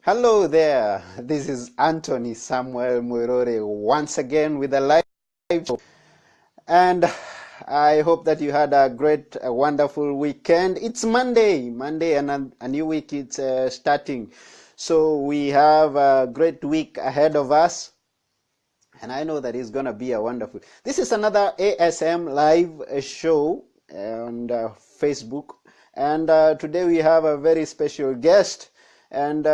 Hello there. This is Anthony Samuel Muirore once again with a live show. And I hope that you had a great, wonderful weekend. It's Monday, and a new week is starting. So we have a great week ahead of us. And I know that it's going to be a wonderful. This is another ASM live show on Facebook. And today we have a very special guest. And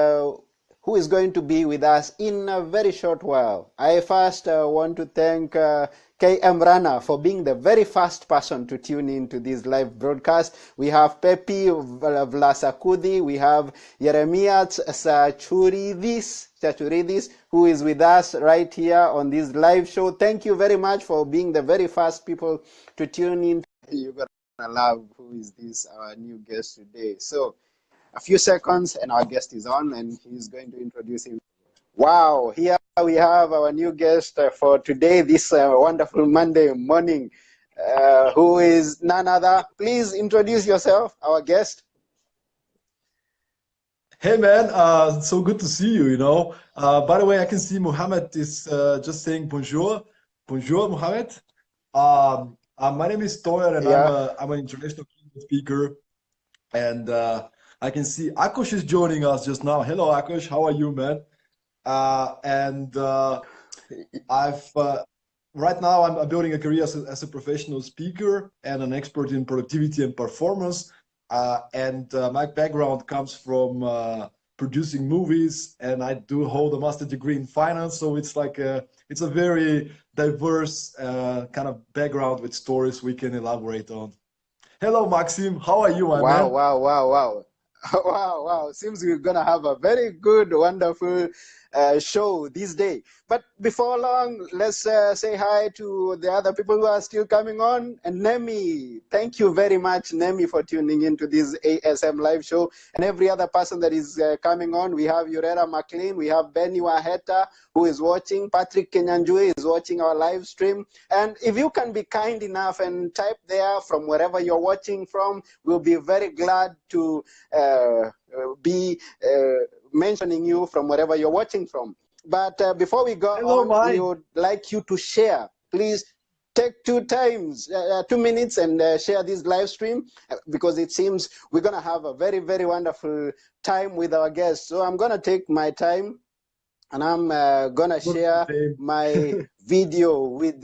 who is going to be with us in a very short while. I first want to thank KM Rana for being the very first person to tune in to this live broadcast. We have Pepi Vlasakudi, we have Jeremias Chachuridis, who is with us right here on this live show. Thank you very much for being the very first people to tune in. You're going to love who is this, our new guest today. So, a few seconds and our guest is on and he's going to introduce him. Wow, here we have our new guest for today, this wonderful Monday morning, who is none other. Please introduce yourself, our guest. Hey man, so good to see you. By the way, I can see Mohammed is just saying bonjour. Bonjour, Mohammed. My name is Stoyan and I'm an international speaker. And I can see Akush is joining us just now. Hello, Akush. How are you, man? Right now I'm building a career as a professional speaker and an expert in productivity and performance. My background comes from producing movies, and I do hold a master's degree in finance. So it's a very diverse kind of background with stories we can elaborate on. Hello, Maxim. How are you, my man? Wow. Wow. Seems we're going to have a very good, wonderful show this day. But before long, let's say hi to the other people who are still coming on. And Nemi, thank you very much, Nemi, for tuning into this ASM live show. And every other person that is coming on, we have Urera McLean, we have Benny Waheta, who is watching, Patrick Kenyanjui is watching our live stream. And if you can be kind enough and type there from wherever you're watching from, we'll be very glad to be mentioning you from wherever you're watching from. But before we go on, we would like you to share. Please take 2 minutes and share this live stream, because it seems we're going to have a very, very wonderful time with our guests. So I'm going to take my time and I'm going to share my video with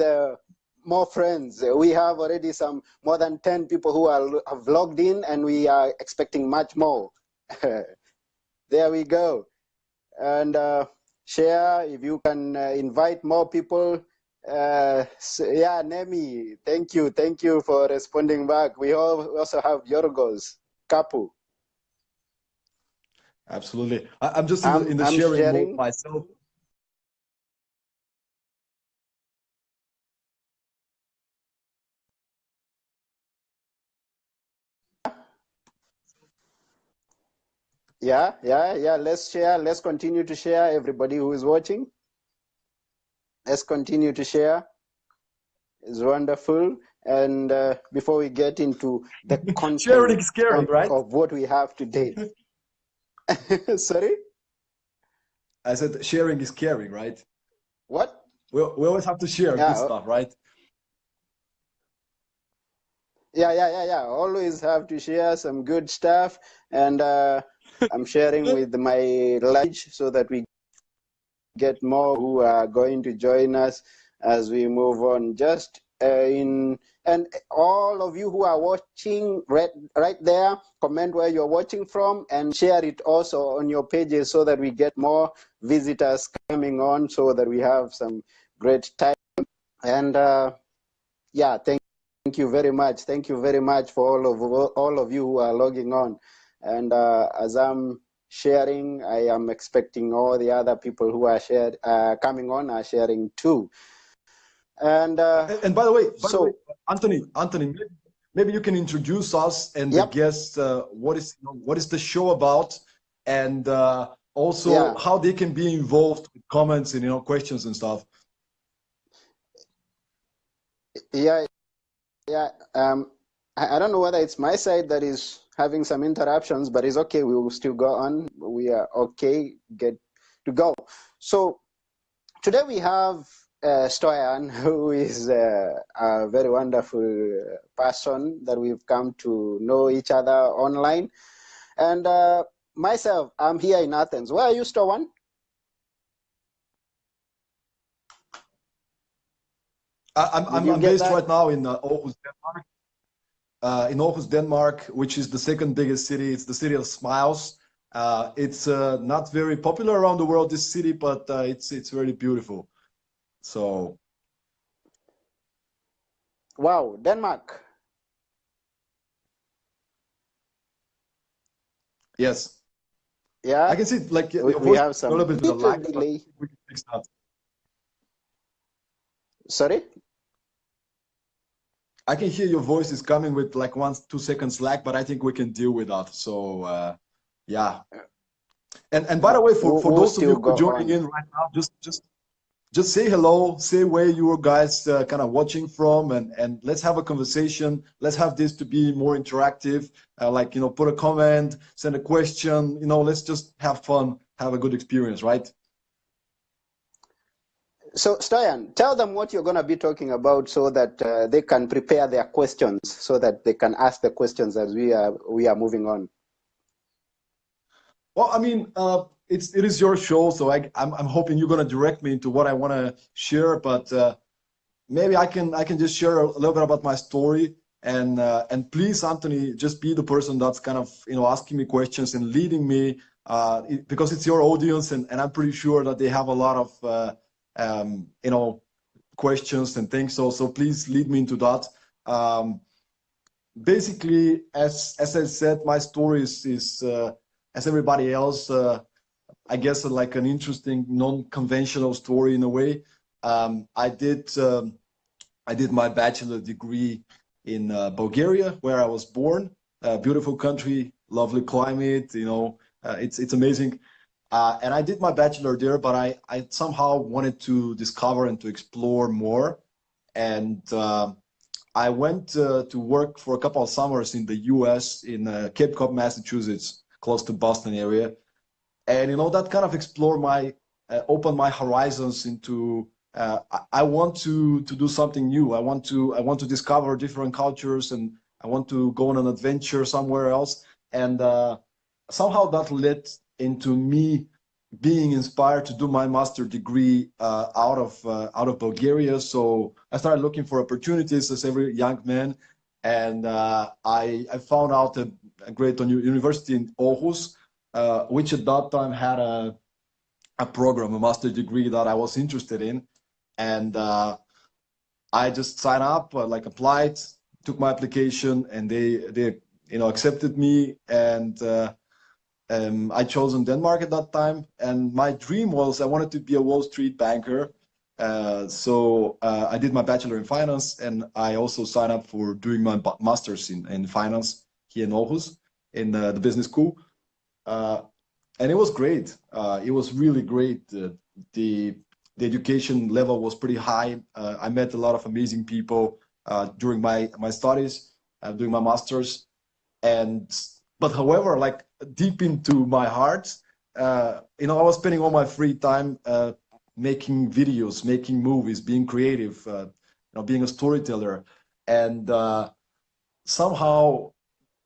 more friends. We have already more than 10 people who have logged in, and we are expecting much more. There we go. And share, if you can invite more people. Yeah, Nemi, thank you for responding back. We also have Yorgos Kapu. Absolutely. I'm just in the sharing mode myself. Yeah. Let's share. Let's continue to share. Everybody who is watching, let's continue to share. It's wonderful. And before we get into the content of what we have today. Sorry? I said sharing is caring, right? What? We always have to share good stuff, right? Yeah. Always have to share some good stuff. And I'm sharing with my lunch so that we get more who are going to join us as we move on. And all of you who are watching right there, comment where you're watching from and share it also on your pages so that we get more visitors coming on, so that we have some great time. And yeah, thank you very much. Thank you very much for all of you who are logging on. And as I'm sharing, I am expecting all the other people who are coming on are sharing too. And by the way, Anthony, maybe you can introduce us and the guests. What is the show about, and also how they can be involved with comments and questions and stuff. Yeah. I don't know whether it's my side that is having some interruptions, but it's okay. We will still go on. we are okay, get to go. So today we have Stoyan, who is a very wonderful person that we've come to know each other online. And myself, I'm here in Athens. Where are you, Stoyan? Did you I'm get based that? right now in Aarhus, Denmark. In Aarhus, Denmark, which is the second biggest city. It's the city of smiles. It's not very popular around the world, this city, but it's really beautiful. So Wow, Denmark. yes, Yeah, I can see like your we voice have a little some bit with a little lag, but delay. we can fix that. Sorry? I can hear your voice is coming with like 1-2 seconds lag, but I think we can deal with that. So yeah. And by the way, for We'll those of you still who are go joining on. in right now, just say hello, say where you are guys kind of watching from, and let's have a conversation. Let's have this to be more interactive. Like, you know, put a comment, send a question, you know, let's just have fun, have a good experience, right? So, Stoyan, tell them what you're going to be talking about so that they can prepare their questions, so that they can ask the questions as we are moving on. Well, I mean, it is your show, so I'm hoping you're gonna direct me into what I want to share, but maybe I can just share a little bit about my story, and please, Anthony, just be the person that's kind of, you know, asking me questions and leading me, because it's your audience, and I'm pretty sure that they have a lot of you know, questions and things. So please lead me into that. Um, Basically, as I said, my story is as everybody else. I guess like an interesting, non-conventional story in a way. Um, I did um, I did my bachelor degree in Bulgaria, where I was born. Beautiful country, lovely climate. You know, it's amazing. And I did my bachelor there, but I somehow wanted to discover and to explore more. And I went to work for a couple of summers in the U.S. in Cape Cod, Massachusetts, close to Boston area, and you know that kind of explore my open my horizons into I want to do something new. I want to discover different cultures, and I want to go on an adventure somewhere else. And somehow that led into me being inspired to do my master degree out of Bulgaria. So I started looking for opportunities as every young man, and I found out a great university in Aarhus, which at that time had a program, a master degree that I was interested in. And I just signed up, like applied, took my application, and they you know, accepted me. And I chose in Denmark at that time. And my dream was I wanted to be a Wall Street banker. So I did my bachelor in finance, and I also signed up for doing my master's in finance here in Aarhus in the business school. Uh, and it was great. It was really great. The the education level was pretty high. I met a lot of amazing people during my studies, doing my masters. And but however, like deep into my heart, you know, I was spending all my free time making videos, making movies, being creative, you know, being a storyteller, and somehow,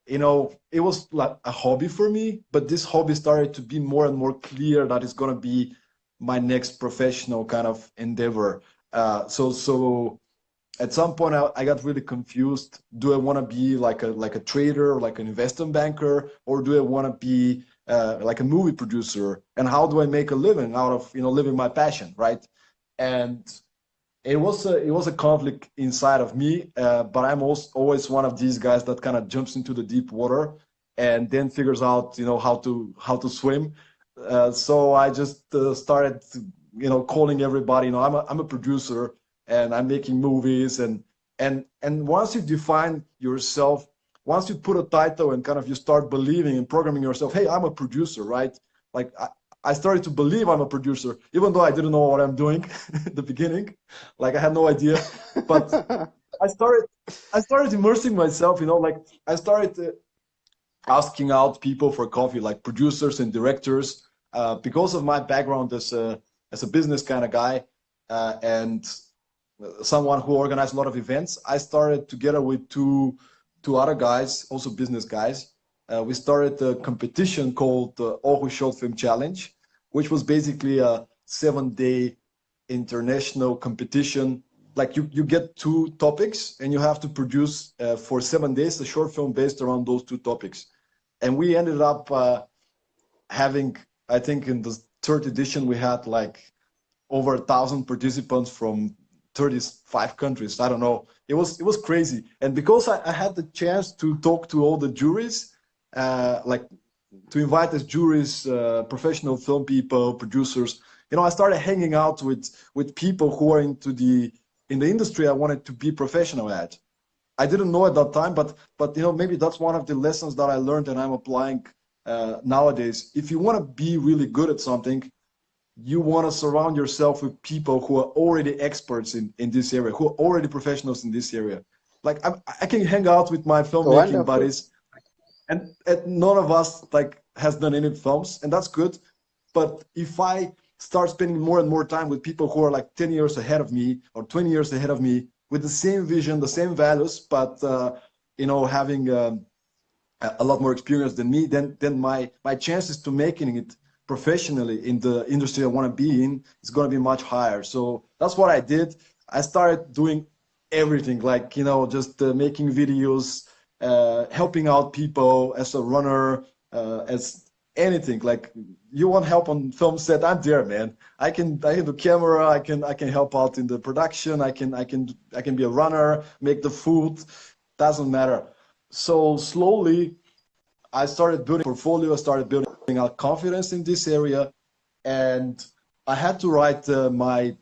you know, it was like a hobby for me, but this hobby started to be more and more clear that it's going to be my next professional kind of endeavor. So at some point I got really confused. Do I want to be like a trader, like an investment banker, or do I want to be like a movie producer? And how do I make a living out of, you know, living my passion, right? And it was a conflict inside of me, but I'm also always one of these guys that kind of jumps into the deep water and then figures out, you know, how to swim. So I just started, you know, calling everybody. You know, I'm a producer and I'm making movies, and once you define yourself, once you put a title and kind of you start believing and programming yourself, hey, I'm a producer, right? Like I started to believe I'm a producer, even though I didn't know what I'm doing at the beginning. Like I had no idea, but I started, I started immersing myself. You know, like I started asking out people for coffee, like producers and directors, because of my background as a business kind of guy, and someone who organized a lot of events. I started together with two other guys, also business guys. We started a competition called the Aarhus Short Film Challenge, which was basically a 7-day international competition. Like you get two topics and you have to produce for 7 days a short film based around those two topics. And we ended up having, I think in the third edition, we had like over 1,000 participants from 35 countries. I don't know. It was crazy. And because I had the chance to talk to all the juries, like to invite as juries, professional film people, producers, I started hanging out with people who are in the industry I wanted to be professional at. I didn't know at that time, but maybe that's one of the lessons that I learned and I'm applying nowadays. If you want to be really good at something, you want to surround yourself with people who are already experts in this area, who are already professionals in this area. Like I can hang out with my filmmaking buddies, and none of us like has done any films, and that's good. But if I start spending more and more time with people who are like 10 years ahead of me or 20 years ahead of me with the same vision, the same values, but having a lot more experience than me, then my chances to making it professionally in the industry I want to be in is going to be much higher. So that's what I did. I started doing everything, like just making videos, helping out people as a runner, as anything. Like you want help on film set, I'm there, man. I can do camera, I can help out in the production, I can be a runner, make the food, doesn't matter. So slowly I started building a portfolio, I started building out confidence in this area, and I had to write the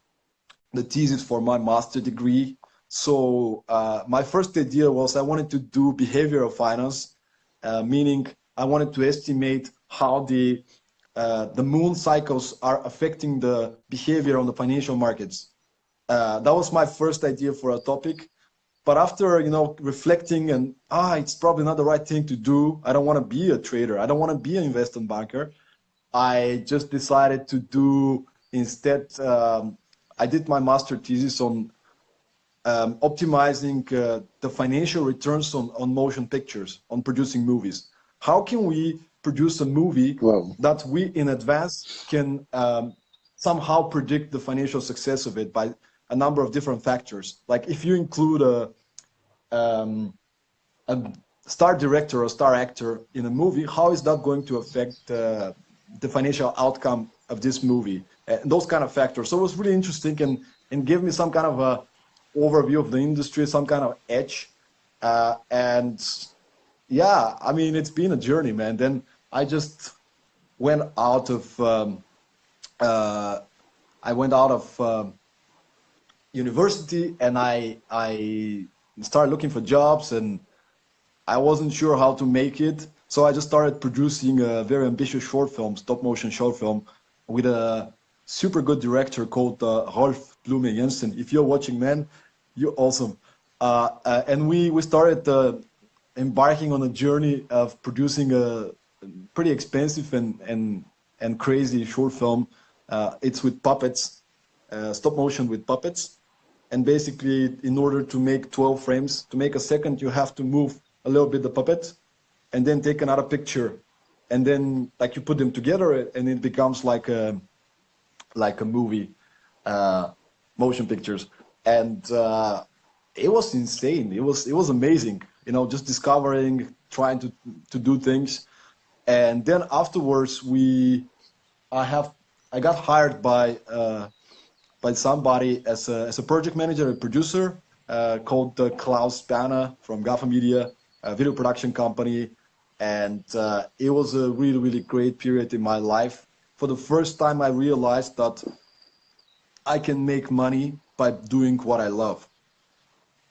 thesis for my master degree. So my first idea was I wanted to do behavioral finance, meaning I wanted to estimate how the moon cycles are affecting the behavior on the financial markets. That was my first idea for a topic. But after, reflecting and, it's probably not the right thing to do. I don't want to be a trader. I don't want to be an investment banker. I just decided to do instead, I did my master thesis on optimizing the financial returns on motion pictures, on producing movies. How can we produce a movie that we in advance can somehow predict the financial success of it by a number of different factors? Like if you include a star director or star actor in a movie, how is that going to affect the financial outcome of this movie? And those kind of factors. So it was really interesting and gave me some kind of a overview of the industry, some kind of edge. And yeah, I mean, it's been a journey, man. Then I just went out of university, and I started looking for jobs, and I wasn't sure how to make it. So I just started producing a very ambitious short film, stop motion short film, with a super good director called Rolf Blume Jensen. If you're watching, man, you're awesome. And we started embarking on a journey of producing a pretty expensive and crazy short film. It's with puppets, stop motion with puppets. And basically, in order to make 12 frames, to make a second, you have to move a little bit the puppet and then take another picture. And then like you put them together and it becomes like a movie, motion pictures. And it was insane. It was amazing, just discovering, trying to do things. And then afterwards, I got hired by somebody as a project manager, a producer, called Klaus Spanner from Gaffa Media, a video production company. And it was a really, really great period in my life. For the first time, I realized that I can make money by doing what I love.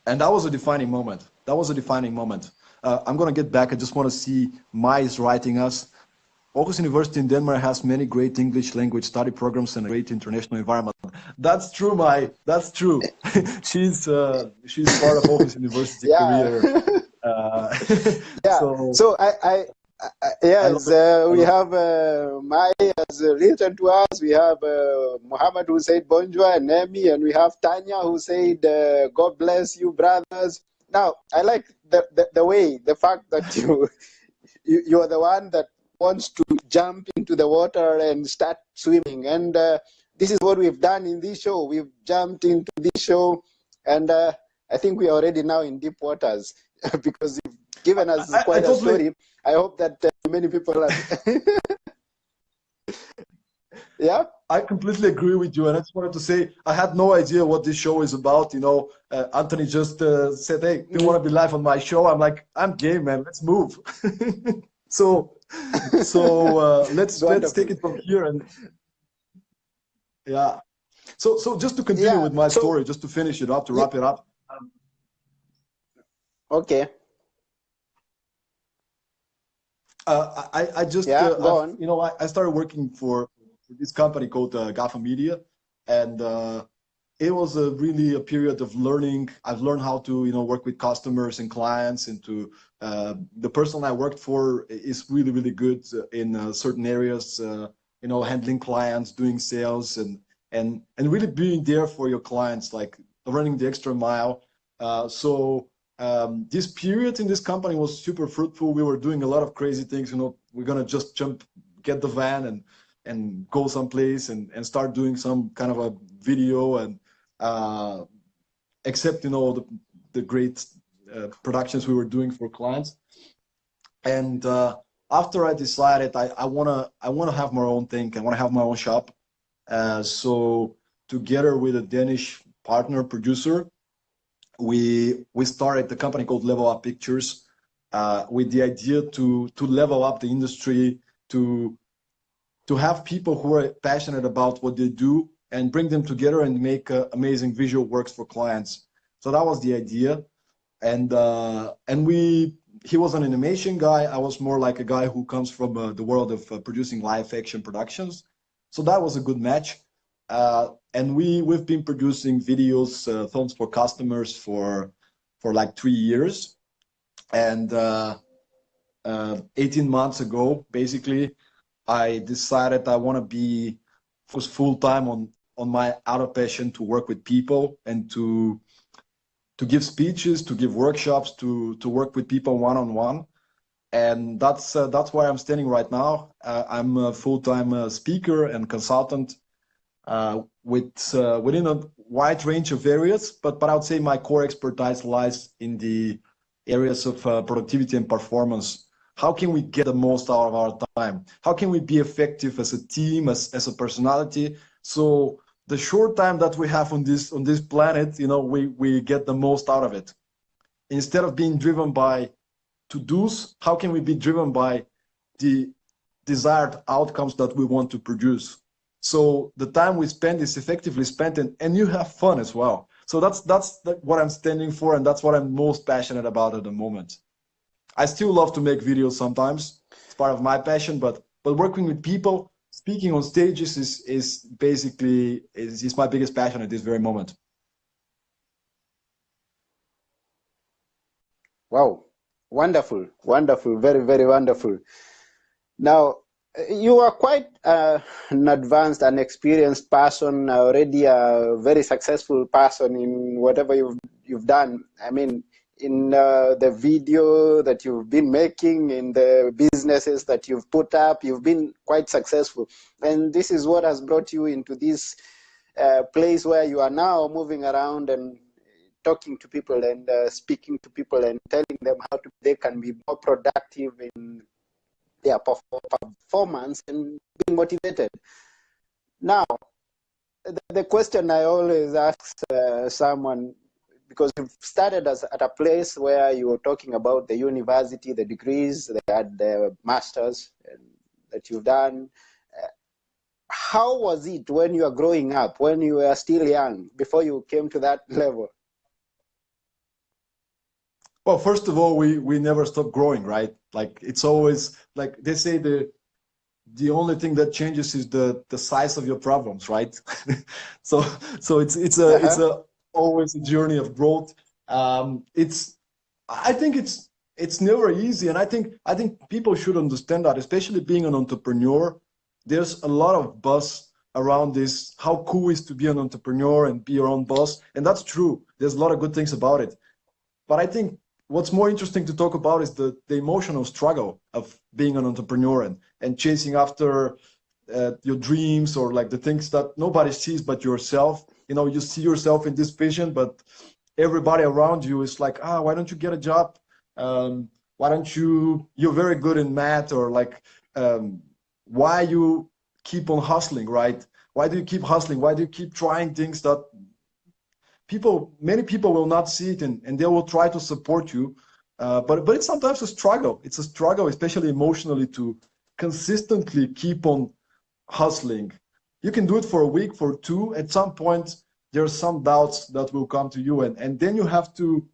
And that was a defining moment. I'm going to get back. I just want to see Mai writing us. Aarhus University in Denmark has many great English language study programs and a great international environment. That's true, Mai. That's true. She's part of Aarhus University career. Yeah. So So I love yes, it. I we love have Mai has written to us. We have Muhammad who said bonjour and Nemi, and we have Tanya who said God bless you, brothers. Now I like the way, the fact that you are the one that wants to jump into the water and start swimming, and this is what we've done in this show. We've jumped into this show, and I think we are already now in deep waters because you've given us I quite a totally story. I hope that many people are. Yeah. I completely agree with you, and I just wanted to say I had no idea what this show is about. You know, Anthony just said, "Hey, do you want to be live on my show?" I'm like, "I'm game, man. Let's move." So, It's let's take wonderful. it from here, and yeah. So just to continue Yeah. with my So story, just to finish it up, to yeah, wrap it up. okay. I just Yeah. Go I've on. you know I started working for this company called GAFA Media, and it was really a period of learning. I've learned how to work with customers and clients, and to the person I worked for is really good in certain areas. Handling clients, doing sales, and really being there for your clients, like running the extra mile. This period in this company was super fruitful. We were doing a lot of crazy things. We're gonna just jump, get the van, and go someplace and start doing some kind of a video and uh, accept the great productions we were doing for clients. And after I decided I wanna have my own thing. I wanna have my own shop. So together with a Danish partner producer, we started the company called Level Up Pictures, with the idea to level up the industry, to have people who are passionate about what they do and bring them together and make amazing visual works for clients. So that was the idea. And he was an animation guy. I was more like a guy who comes from the world of producing live action productions. So that was a good match. And we've been producing videos, films for customers for like 3 years. And 18 months ago, basically, I decided I want to be focused full time on my outer passion to work with people and to give speeches, to give workshops, to work with people one on one. And that's where I'm standing right now. I'm a full time speaker and consultant within a wide range of areas, but I would say my core expertise lies in the areas of productivity and performance. How can we get the most out of our time? How can we be effective as a team, as a personality? So the short time that we have on this planet, we get the most out of it. Instead of being driven by to-dos, how can we be driven by the desired outcomes that we want to produce? So the time we spend is effectively spent, and you have fun as well. So that's what I'm standing for, and that's what I'm most passionate about at the moment. I still love to make videos sometimes. It's part of my passion, but working with people, speaking on stages is basically is my biggest passion at this very moment. Wow. Wonderful. Wonderful. Very, very wonderful. Now, you are quite an advanced and experienced person, already a very successful person in whatever you've done. I mean, in the video that you've been making, in the businesses that you've put up, you've been quite successful. And this is what has brought you into this place where you are now moving around and talking to people and speaking to people and telling them how they can be more productive in their performance and being motivated. Now, the question I always ask someone, because you've started at a place where you were talking about the university, the degrees, the masters that you've done. How was it when you were growing up, when you were still young, before you came to that level? Well, first of all, we never stop growing, right? Like it's always like they say the only thing that changes is the size of your problems, right? so it's Uh-huh. a always a journey of growth. I think it's it's never easy. And I think people should understand that, especially being an entrepreneur. There's a lot of buzz around this, how cool it is to be an entrepreneur and be your own boss. And that's true. There's a lot of good things about it. But I think what's more interesting to talk about is the emotional struggle of being an entrepreneur and chasing after your dreams, or like the things that nobody sees but yourself. You know, you see yourself in this vision, but everybody around you is like, ah, why don't you get a job? Why don't you're very good in math, or like, why you keep on hustling, right? Why do you keep hustling? Why do you keep trying things that many people will not see it, and they will try to support you. But it's sometimes a struggle. It's a struggle, especially emotionally, to consistently keep on hustling. You can do it for a week, for two. At some point, there are some doubts that will come to you, and then you have to.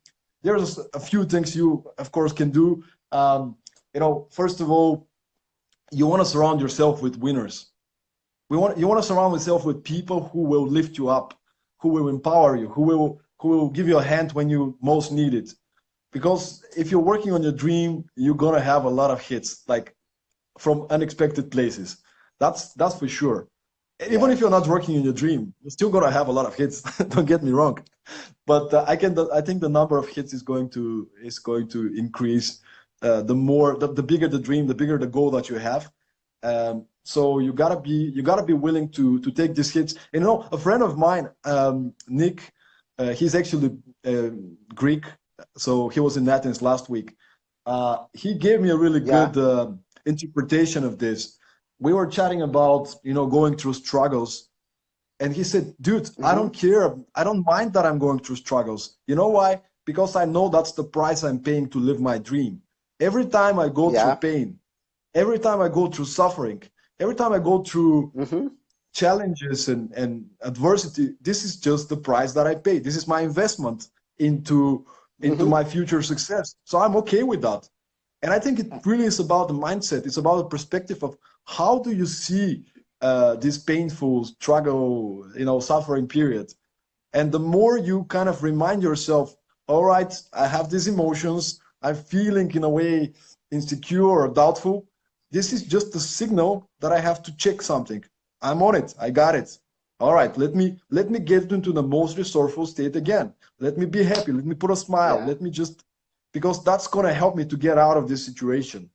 There's a few things you, of course, can do. First of all, you want to surround yourself with winners. You want to surround yourself with people who will lift you up, who will empower you, who will give you a hand when you most need it. Because if you're working on your dream, you're gonna have a lot of hits, like from unexpected places. That's for sure. Even if you're not working in your dream, you're still gonna have a lot of hits. Don't get me wrong, but I think the number of hits is going to increase. The bigger the dream, the bigger the goal that you have. So you gotta be willing to take these hits. And you know, a friend of mine, Nick, he's actually Greek, so he was in Athens last week. He gave me a really good interpretation of this. We were chatting about, going through struggles, and he said, dude, I don't care. I don't mind that I'm going through struggles. You know why? Because I know that's the price I'm paying to live my dream. Every time I go through pain, every time I go through suffering, every time I go through challenges and adversity, this is just the price that I pay. This is my investment into my future success. So I'm okay with that. And I think it really is about the mindset. It's about the perspective of how do you see this painful struggle, suffering period. And the more you kind of remind yourself, all right, I have these emotions, I'm feeling in a way insecure or doubtful. This is just a signal that I have to check something. I'm on it. I got it. All right, let me get into the most resourceful state again. Let me be happy. Let me put a smile. Let me because that's going to help me to get out of this situation.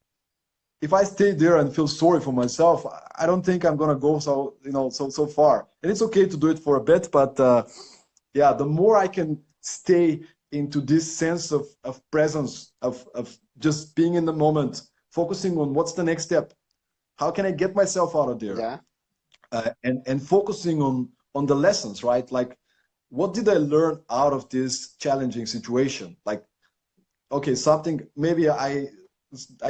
If I stay there and feel sorry for myself, I don't think I'm going to go so far. And it's okay to do it for a bit, but the more I can stay into this sense of presence, of just being in the moment, focusing on what's the next step, how can I get myself out of there, and focusing on the lessons, right? Like, what did I learn out of this challenging situation? Like, okay, maybe I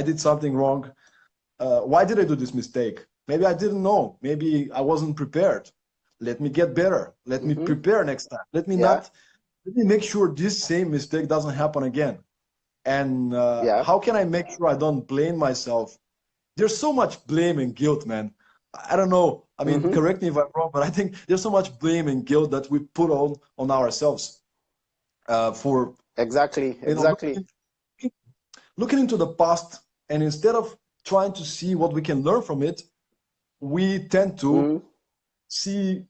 did something wrong. Why did I do this mistake? Maybe I didn't know. Maybe I wasn't prepared. Let me get better. Let me prepare next time. Let me make sure this same mistake doesn't happen again. And how can I make sure I don't blame myself? There's so much blame and guilt, man. I don't know. I mean, correct me if I'm wrong, but I think there's so much blame and guilt that we put on ourselves for exactly. Looking into the past, and instead of trying to see what we can learn from it, we tend to see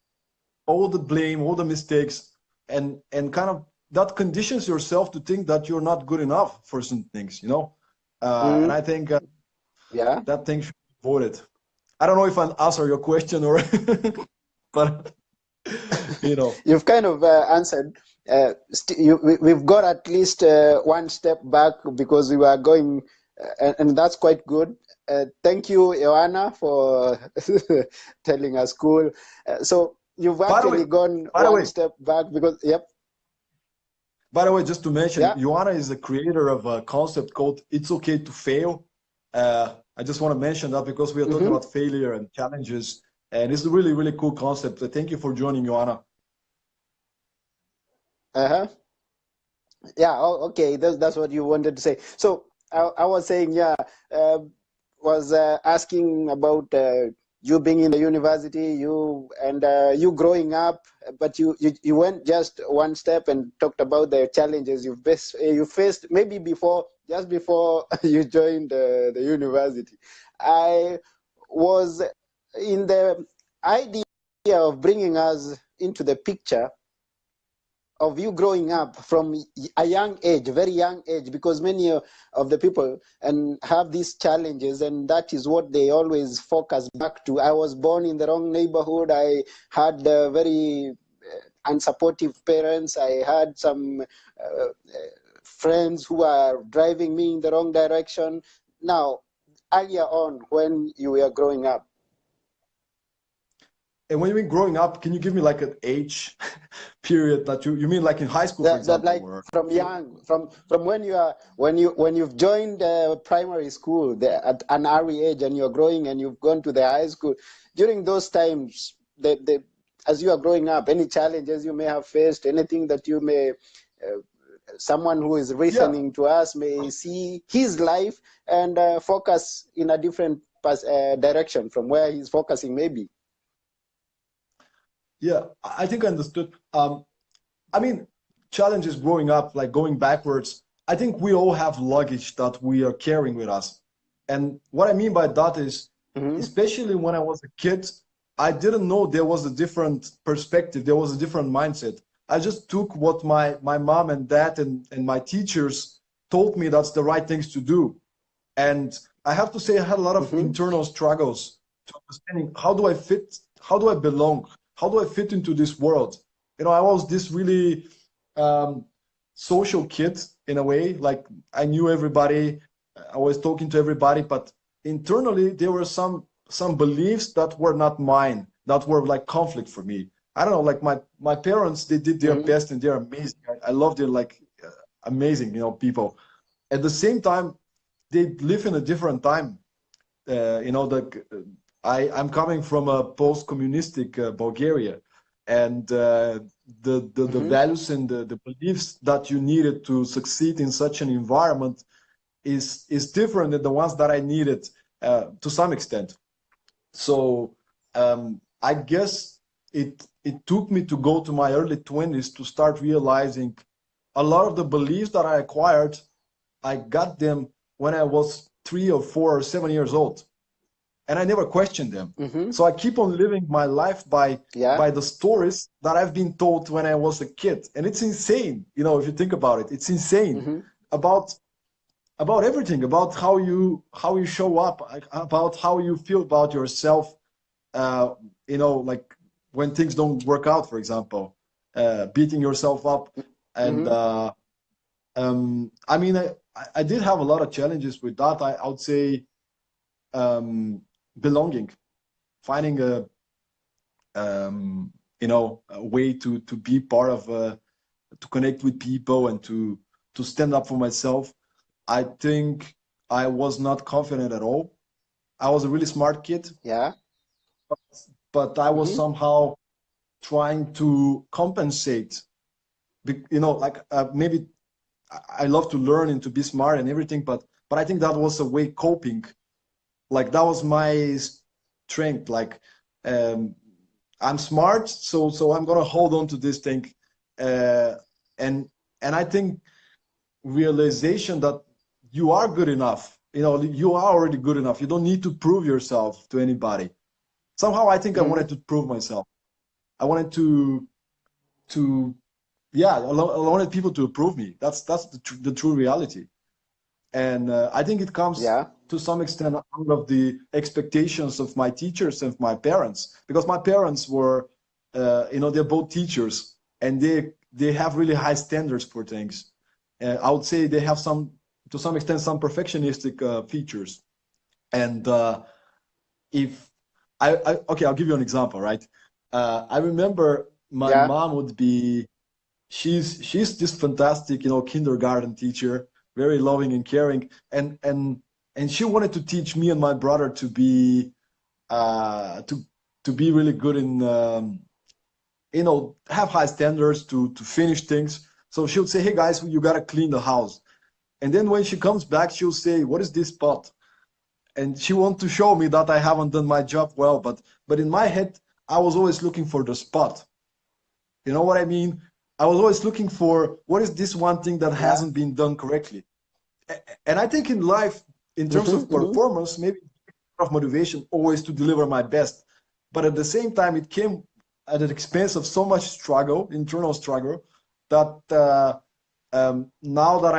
all the blame, all the mistakes, and kind of that conditions yourself to think that you're not good enough for some things, and I think that thing should be avoided. I don't know if I answer your question or, but you've kind of answered. We've got at least one step back because we were going, and that's quite good. Thank you, Joanna, for telling us cool. So you've actually gone one step back because, By the way, just to mention, Joanna is the creator of a concept called "It's Okay to Fail." I just want to mention that because we are talking about failure and challenges, and it's a really, really cool concept. Thank you for joining, Joanna. Okay, that's what you wanted to say. So I was saying, was asking about you being in the university, you growing up, but you went just one step and talked about the challenges you faced maybe before just before you joined the university, I was in the idea of bringing us into the picture of you growing up from a young age, very young age, because many of the people and have these challenges, and that is what they always focus back to. I was born in the wrong neighborhood. I had very unsupportive parents. I had some friends who are driving me in the wrong direction. Now, earlier on, when you were growing up, And when you mean growing up, can you give me like an age period that you mean like in high school, for that example, like or? from young, from when you are when you've joined primary school at an early age, and you're growing, and you've gone to the high school. During those times, as you are growing up, any challenges you may have faced, anything that you may someone who is Yeah, listening to us may see his life and focus in a different direction from where he's focusing, maybe. yeah, I think I understood. I mean, challenges growing up, like going backwards. I think we all have luggage that we are carrying with us. And what I mean by that is, Hmm. especially when I was a kid, I didn't know there was a different perspective, there was a different mindset. I just took what my mom and dad and my teachers told me that's the right things to do. And I have to say, I had a lot of Hmm. internal struggles to understanding how do I fit, how do I belong, how do I fit into this world? You know, I was this really um, social kid in a way. Like I knew everybody, I was talking to everybody, but internally there were some beliefs that were not mine, that were like conflict for me. I don't know, like my parents, they did their Hmm. best and they're amazing. I love their like amazing, you know, people. At the same time, they live in a different time. You know, I'm coming from a post-communistic Bulgaria, and the Hmm. values and the beliefs that you needed to succeed in such an environment is different than the ones that I needed to some extent. So I guess it took me to go to my early 20s to start realizing a lot of the beliefs that I acquired, I got them when I was 3 or 4 or 7 years old, and I never questioned them. Hmm. So I keep on living my life Yeah. by the stories that I've been told when I was a kid, and it's insane. You know, if you think about it, it's insane Hmm. about everything, about how you show up, about how you feel about yourself. Uh, you know, like when things don't work out, for example, beating yourself up, and Hmm. I mean, I did have a lot of challenges with that. I would say belonging, finding you know, a way to be part of, to connect with people and to stand up for myself. I think I was not confident at all. I was a really smart kid, Yeah. but I was Hmm. somehow trying to compensate. You know, like maybe I love to learn and to be smart and everything, but I think that was a way coping. Like that was my strength. Like um, I'm smart, so I'm gonna hold on to this thing, uh, and I think realization that you are good enough. You know, you are already good enough. You don't need to prove yourself to anybody. Somehow, I think I Hmm. wanted to prove myself. I wanted to yeah, I wanted people to approve me. That's the true reality. And I think it comes Yeah. to some extent out of the expectations of my teachers and my parents, because my parents were, you know, they're both teachers, and they have really high standards for things. I would say they have some, to some extent, some perfectionistic features. And if okay, I'll give you an example, right? I remember my Yeah. mom would be, she's this fantastic, you know, kindergarten teacher, very loving and caring, and she wanted to teach me and my brother to be uh to to be really good in you know, have high standards, to finish things. So she would say, hey guys, you gotta clean the house. And then when she comes back, she'll say, what is this pot? And she wants to show me that I haven't done my job well, but in my head, I was always looking for the spot. You know what I mean? I was always looking for what is this one thing that Yeah. hasn't been done correctly. And I think in life, in terms of performance, maybe of motivation always to deliver my best, but at the same time, it came at an expense of so much struggle, internal struggle, that now that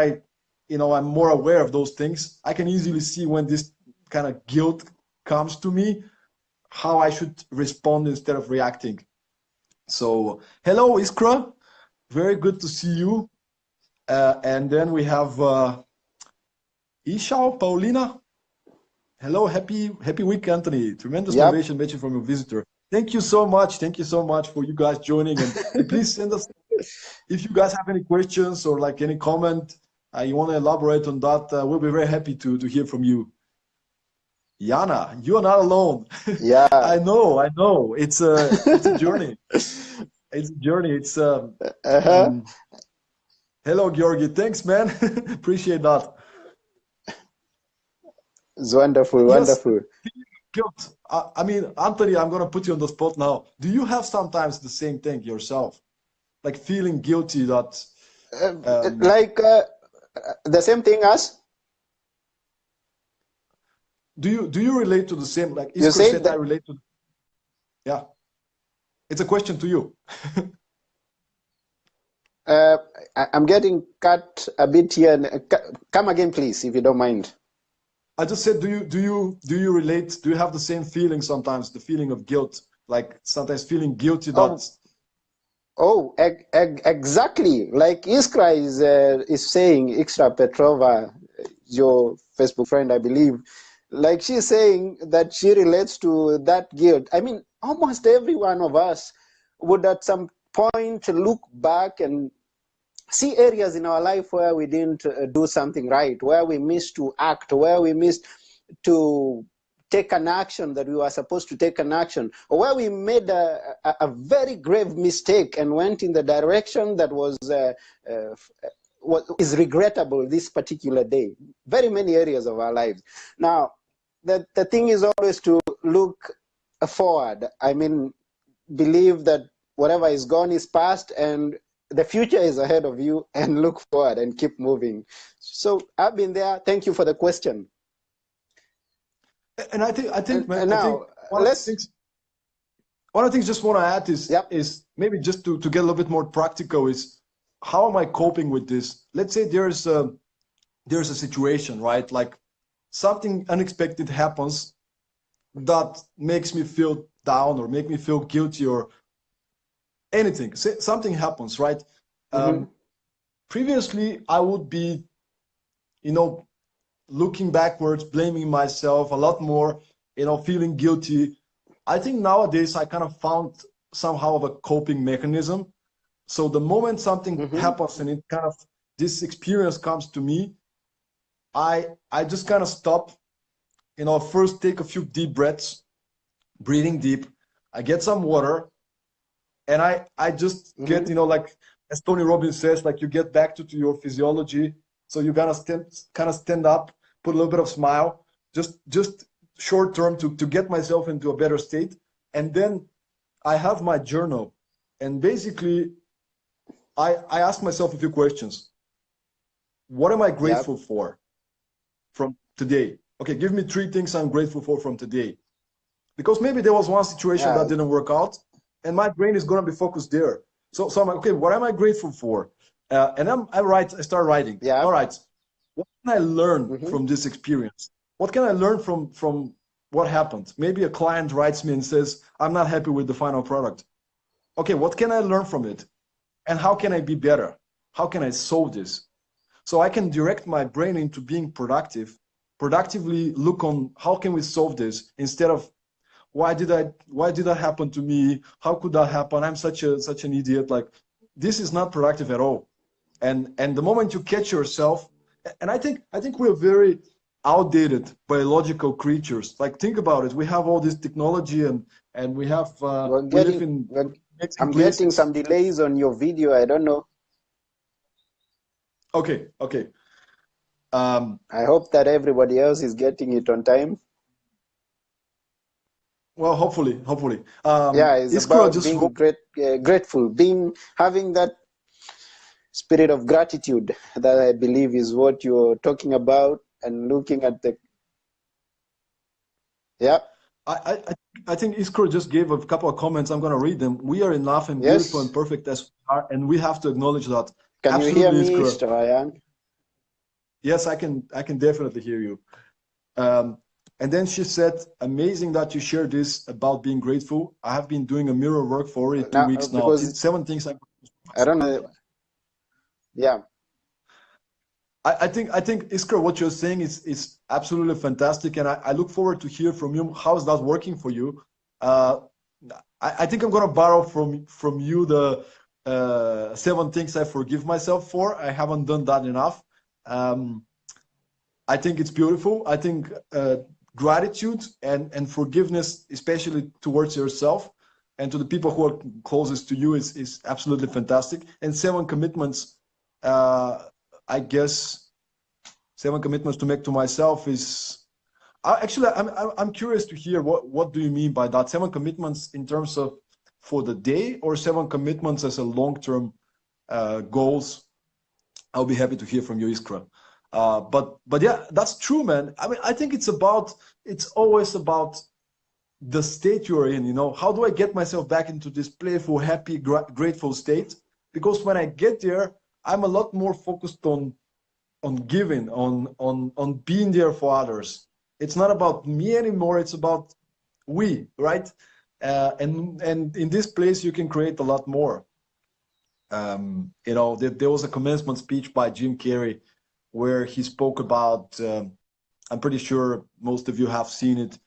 I'm more aware of those things, I can easily see when this kind of guilt comes to me, how I should respond instead of reacting. So, hello, Iskra. Very good to see you. And then we have Ishao, Paulina. Hello, happy week, Anthony. Tremendous Yep. motivation mentioned from your visitor. Thank you so much. Thank you so much for you guys joining. And please send us, if you guys have any questions or like any comment, you want to elaborate on that, we'll be very happy to hear from you. Yana, you are not alone. Yeah. I know. It's a journey. It's a journey. It's hello, Georgi. Thanks, man. Appreciate that. It's wonderful, Yes. wonderful. Guilt. I mean, Anthony, I'm gonna put you on the spot now. Do you have sometimes the same thing yourself, like feeling guilty that? Like the same thing as Do you relate to the same? Like you Iskra said said, I that. relate to. Yeah, it's a question to you. I'm getting cut a bit here. Come again, please, if you don't mind. I just said, do you relate? Do you have the same feeling sometimes? The feeling of guilt, like sometimes feeling guilty that. Oh, exactly. Like Iskra is saying, Iskra Petrova, your Facebook friend, I believe. Like she's saying that she relates to that guilt. I mean, almost every one of us would at some point look back and see areas in our life where we didn't do something right, where we missed to act, where we missed to take an action that we were supposed to take an action, or where we made a very grave mistake and went in the direction that was what is regrettable this particular day. Very many areas of our lives. Now, the thing is always to look forward. I mean, believe that whatever is gone is past and the future is ahead of you, and look forward and keep moving. So I've been there. Thank you for the question. And I think, man, Now, I think one of the things just want to add is maybe just to get a little bit more practical is how am I coping with this? Let's say there's a situation, right? Like something unexpected happens that makes me feel down or make me feel guilty or anything. Say something happens, right? Previously, I would be, looking backwards, blaming myself a lot more, feeling guilty. I think nowadays I kind of found somehow of a coping mechanism. So the moment something happens and it kind of, this experience comes to me, I just kind of stop, first take a few deep breaths, breathing deep. I get some water and I just get, like as Tony Robbins says, like you get back to your physiology. So you gotta stand up, put a little bit of smile, just short term to get myself into a better state. And then I have my journal. And basically I ask myself a few questions. What am I grateful for from today? Okay, give me 3 things I'm grateful for from today. Because maybe there was one situation that didn't work out and my brain is gonna be focused there. So I'm like, okay, what am I grateful for? And I start writing. All right, what can I learn from this experience? What can I learn from what happened? Maybe a client writes me and says, I'm not happy with the final product. Okay, what can I learn from it? And how can I be better? How can I solve this? So I can direct my brain into being productively look on how can we solve this instead of why did that happen to me? How could that happen? I'm such an idiot. Like this is not productive at all. And the moment you catch yourself, and I think we're very outdated biological creatures. Like think about it. We have all this technology and we have we live in I'm getting some delays on your video. I don't know. Okay. I hope that everybody else is getting it on time. Well, hopefully. Yeah, it's about being grateful, having that spirit of gratitude that I believe is what you're talking about, and looking at the, yeah, I think Iskro just gave a couple of comments. I'm going to read them. We are enough and beautiful and yes. perfect as we are, and we have to acknowledge that. Can you hear Absolutely, me, Iskro. Stoyan? Yes, I can. I can definitely hear you. And then she said, "Amazing that you share this about being grateful. I have been doing a mirror work for already two Now, weeks now. because 7 things I don't know. Yeah, I think Iskra, what you're saying is absolutely fantastic, and I look forward to hear from you. How is that working for you? Uh, I think I'm gonna borrow from you the 7 things I forgive myself for. I haven't done that enough. Um, I think it's beautiful. I think gratitude and forgiveness, especially towards yourself and to the people who are closest to you, is absolutely fantastic. And 7 commitments. I guess 7 commitments to make to myself is actually I'm curious to hear what do you mean by that? 7 commitments in terms of for the day, or 7 commitments as a long-term goals? I'll be happy to hear from you, Iskra. But yeah, that's true, man. I mean, I think it's always about the state you're in. You know, how do I get myself back into this playful, happy, grateful state? Because when I get there, I'm a lot more focused on giving, on being there for others. It's not about me anymore. It's about we, right? And in this place, you can create a lot more. You know, there was a commencement speech by Jim Carrey where he spoke about. I'm pretty sure most of you have seen it,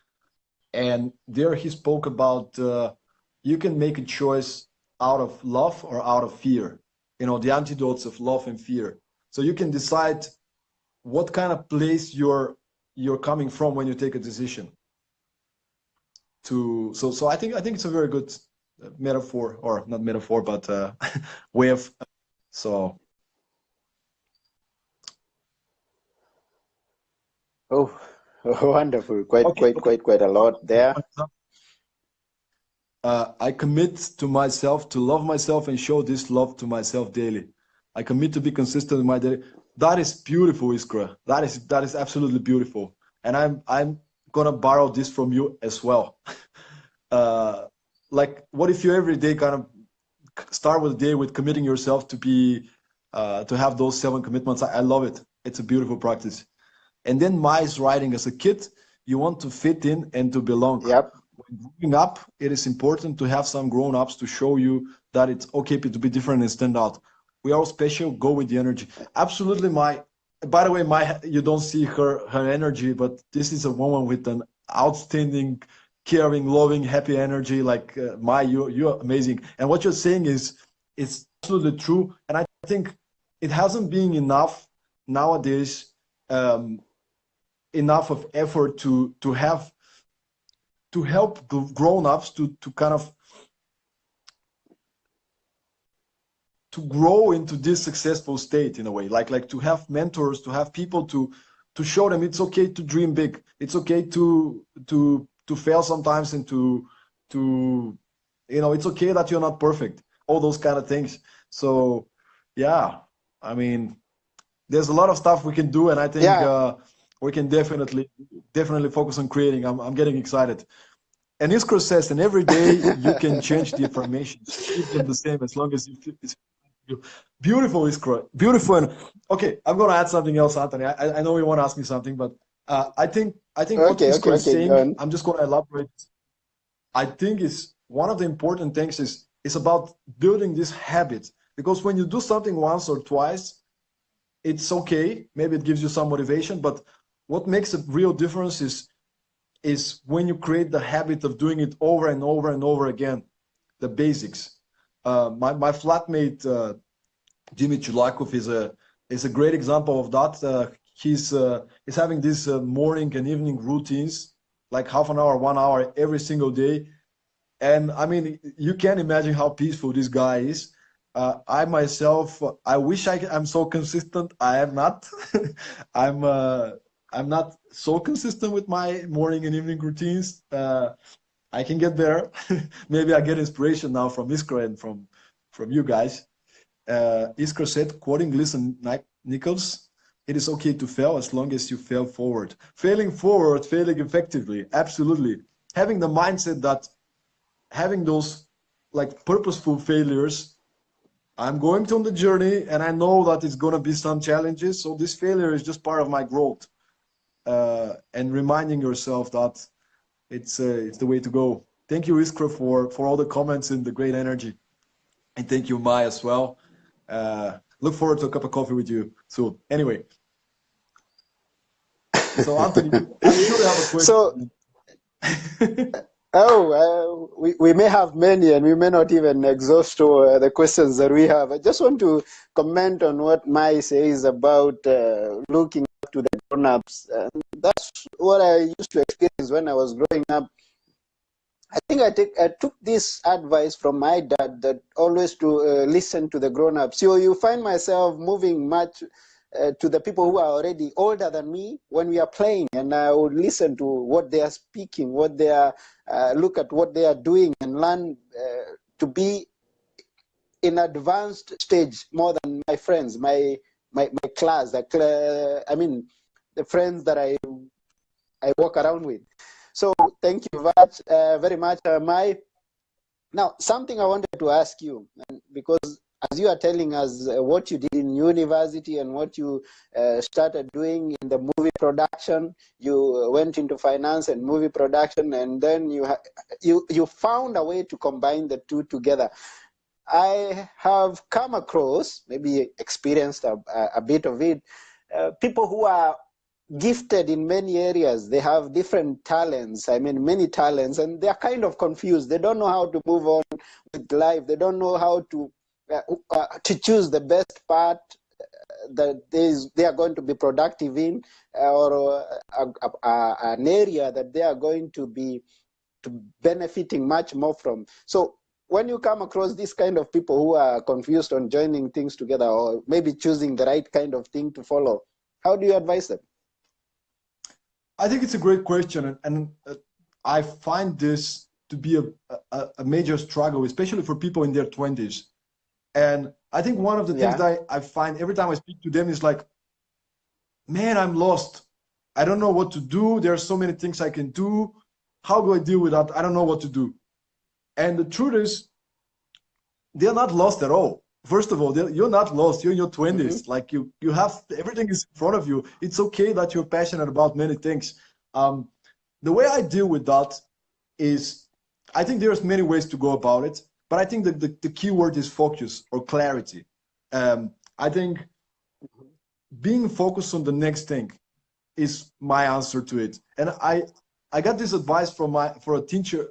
and there he spoke about you can make a choice out of love or out of fear. You know, the antidotes of love and fear. So you can decide what kind of place you're coming from when you take a decision. So I think it's a very good metaphor, or not metaphor, but way of so. oh, wonderful. Quite, Okay, quite, okay. quite a lot there. I commit to myself to love myself and show this love to myself daily. I commit to be consistent in my daily. That is beautiful, Iskra. That is absolutely beautiful. And I'm gonna borrow this from you as well. Like, what if you every day kind of start with the day with committing yourself to be to have those 7 commitments? I love it. It's a beautiful practice. And then Mai's writing, as a kid, you want to fit in and to belong. Yep. When growing up, it is important to have some grown-ups to show you that it's okay to be different and stand out. We are all special. Go with the energy. Absolutely, Mai. By the way, Mai, you don't see her energy, but this is a woman with an outstanding, caring, loving, happy energy. Like Mai, you're amazing. And what you're saying is it's absolutely true. And I think it hasn't been enough nowadays. Enough of effort to have to help grown-ups to kind of to grow into this successful state in a way, like to have mentors, to have people to show them it's okay to dream big, it's okay to fail sometimes, and to you know, it's okay that you're not perfect, all those kind of things. So yeah, I mean, there's a lot of stuff we can do, and I think Yeah. we can definitely focus on creating. I'm getting excited. And Iskra says, and every day you can change the affirmations, keep them the same as long as you feel it's beautiful, Iskra, beautiful. And okay, I'm gonna add something else, Anthony. I know you want to ask me something, but I think what Okay, okay, Iskra is okay. Go saying, on. I'm just gonna elaborate. I think is one of the important things is about building this habit, because when you do something once or twice, it's okay. Maybe it gives you some motivation, but what makes a real difference is when you create the habit of doing it over and over and over again, the basics. My flatmate Jimmy Chulakov is a great example of that. He's having these morning and evening routines, like half an hour, 1 hour every single day. And I mean, you can imagine how peaceful this guy is. I myself, I wish I'm so consistent. I am not. I'm I'm not so consistent with my morning and evening routines. I can get there. Maybe I get inspiration now from Iskra and from you guys. Iskra said, quoting Listen Nichols, it is okay to fail as long as you fail forward. Failing forward, failing effectively, absolutely. Having the mindset that having those like purposeful failures, I'm going on the journey and I know that it's going to be some challenges. So this failure is just part of my growth. And reminding yourself that it's the way to go. Thank you, Iskra, for all the comments and the great energy. And thank you, Mai, as well. Look forward to a cup of coffee with you soon. Anyway, so Anthony, I'm sure you have a So, question. we may have many, and we may not even exhaust the questions that we have. I just want to comment on what Mai says about looking up to the grown-ups. That's what I used to experience when I was growing up. I think I took this advice from my dad, that always to listen to the grown-ups. So you find myself moving much to the people who are already older than me when we are playing, and I would listen to what they are speaking, what they are, look at what they are doing, and learn to be in advanced stage more than my friends, my class, I mean, the friends that I walk around with. So thank you very much, Mai. Now, something I wanted to ask you, because as you are telling us what you did in university and what you started doing in the movie production, you went into finance and movie production, and then you found a way to combine the two together. I have come across, maybe experienced a bit of it, people who are gifted in many areas. They have different talents, I mean many talents, and they're kind of confused. They don't know how to move on with life. They don't know how to choose the best part that they are going to be productive in, or an area that they are going to be benefiting much more from. So when you come across this kind of people who are confused on joining things together, or maybe choosing the right kind of thing to follow, how do you advise them? I think it's a great question, and I find this to be a major struggle, especially for people in their 20s. And I think one of the things that I find every time I speak to them is like, man, I'm lost. I don't know what to do. There are so many things I can do. How do I deal with that? I don't know what to do. And the truth is, they're not lost at all. First of all, you're not lost. You're in your 20s. Like you have, everything is in front of you. It's okay that you're passionate about many things. The way I deal with that is, I think there's many ways to go about it, but I think that the key word is focus or clarity. I think being focused on the next thing is my answer to it. And I got this advice from a teacher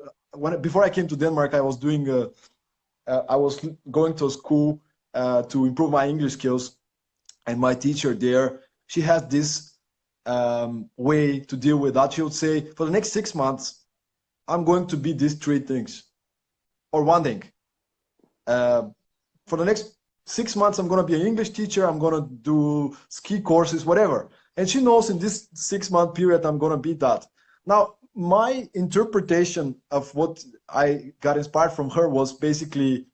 before I came to Denmark. I was doing I was going to a school to improve my English skills, and my teacher there, she has this way to deal with that. She would say, for the next 6 months, I'm going to be these 3 things, or one thing. For the next 6 months, I'm going to be an English teacher. I'm going to do ski courses, whatever. And she knows in this 6-month period, I'm going to be that. Now, my interpretation of what I got inspired from her was basically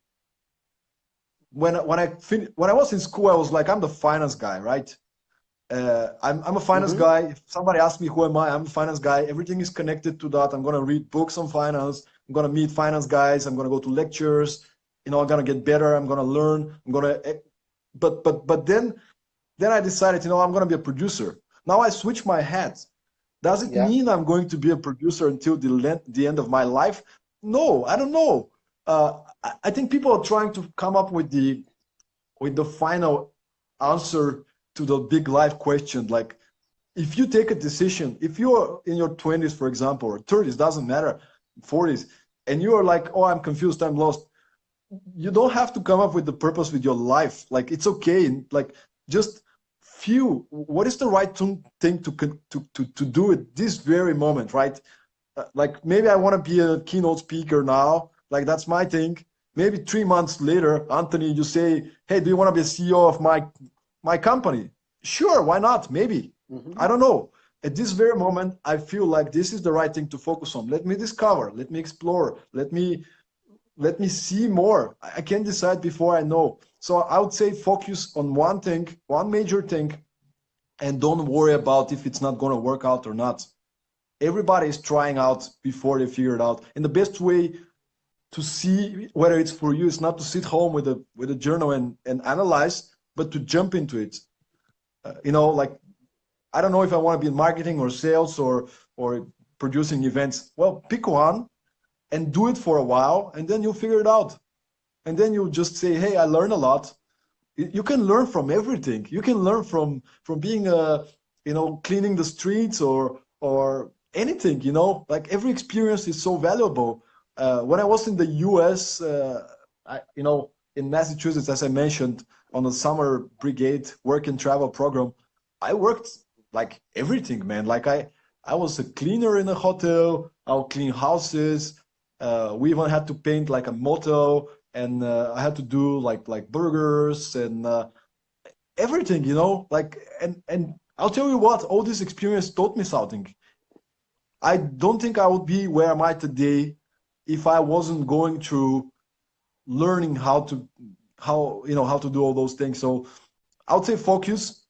when I was in school, I was like, I'm the finance guy, right? I'm a finance guy. If somebody asks me who am I, I'm a finance guy. Everything is connected to that. I'm gonna read books on finance. I'm gonna meet finance guys. I'm gonna go to lectures. You know, I'm gonna get better. I'm gonna learn. I'm gonna. But then I decided, you know, I'm gonna be a producer. Now I switch my hat. Does it mean I'm going to be a producer until the end of my life? No, I don't know. I think people are trying to come up with the final answer to the big life question. Like, if you take a decision, if you're in your 20s, for example, or 30s, doesn't matter, 40s, and you are like, oh, I'm confused, I'm lost. You don't have to come up with the purpose with your life. Like, it's okay. Like, just feel what is the right thing to do at this very moment, right? Like, maybe I want to be a keynote speaker now. Like, that's my thing. Maybe 3 months later, Anthony, you say, hey, do you want to be a CEO of my company? Sure, why not? Maybe. I don't know. At this very moment, I feel like this is the right thing to focus on. Let me discover, let me explore, let me let me see more. I can't decide before I know. So I would say focus on one thing, one major thing, and don't worry about if it's not going to work out or not. Everybody is trying out before they figure it out. And the best way to see whether it's for you is not to sit home with a journal and analyze, but to jump into it. You know, like, I don't know if I want to be in marketing or sales or producing events. Well, pick one and do it for a while, and then you'll figure it out. And then you'll just say, hey, I learned a lot. You can learn from everything. You can learn from being you know, cleaning the streets or anything, you know, like every experience is so valuable. When I was in the US, you know, in Massachusetts, as I mentioned, on the summer brigade work and travel program, I worked like everything, man. Like I was a cleaner in a hotel. I'll clean houses. We even had to paint like a motel, and I had to do like burgers and everything, you know. Like and I'll tell you what, all this experience taught me something. I don't think I would be where am I today if I wasn't going through learning how to do all those things. So I would say focus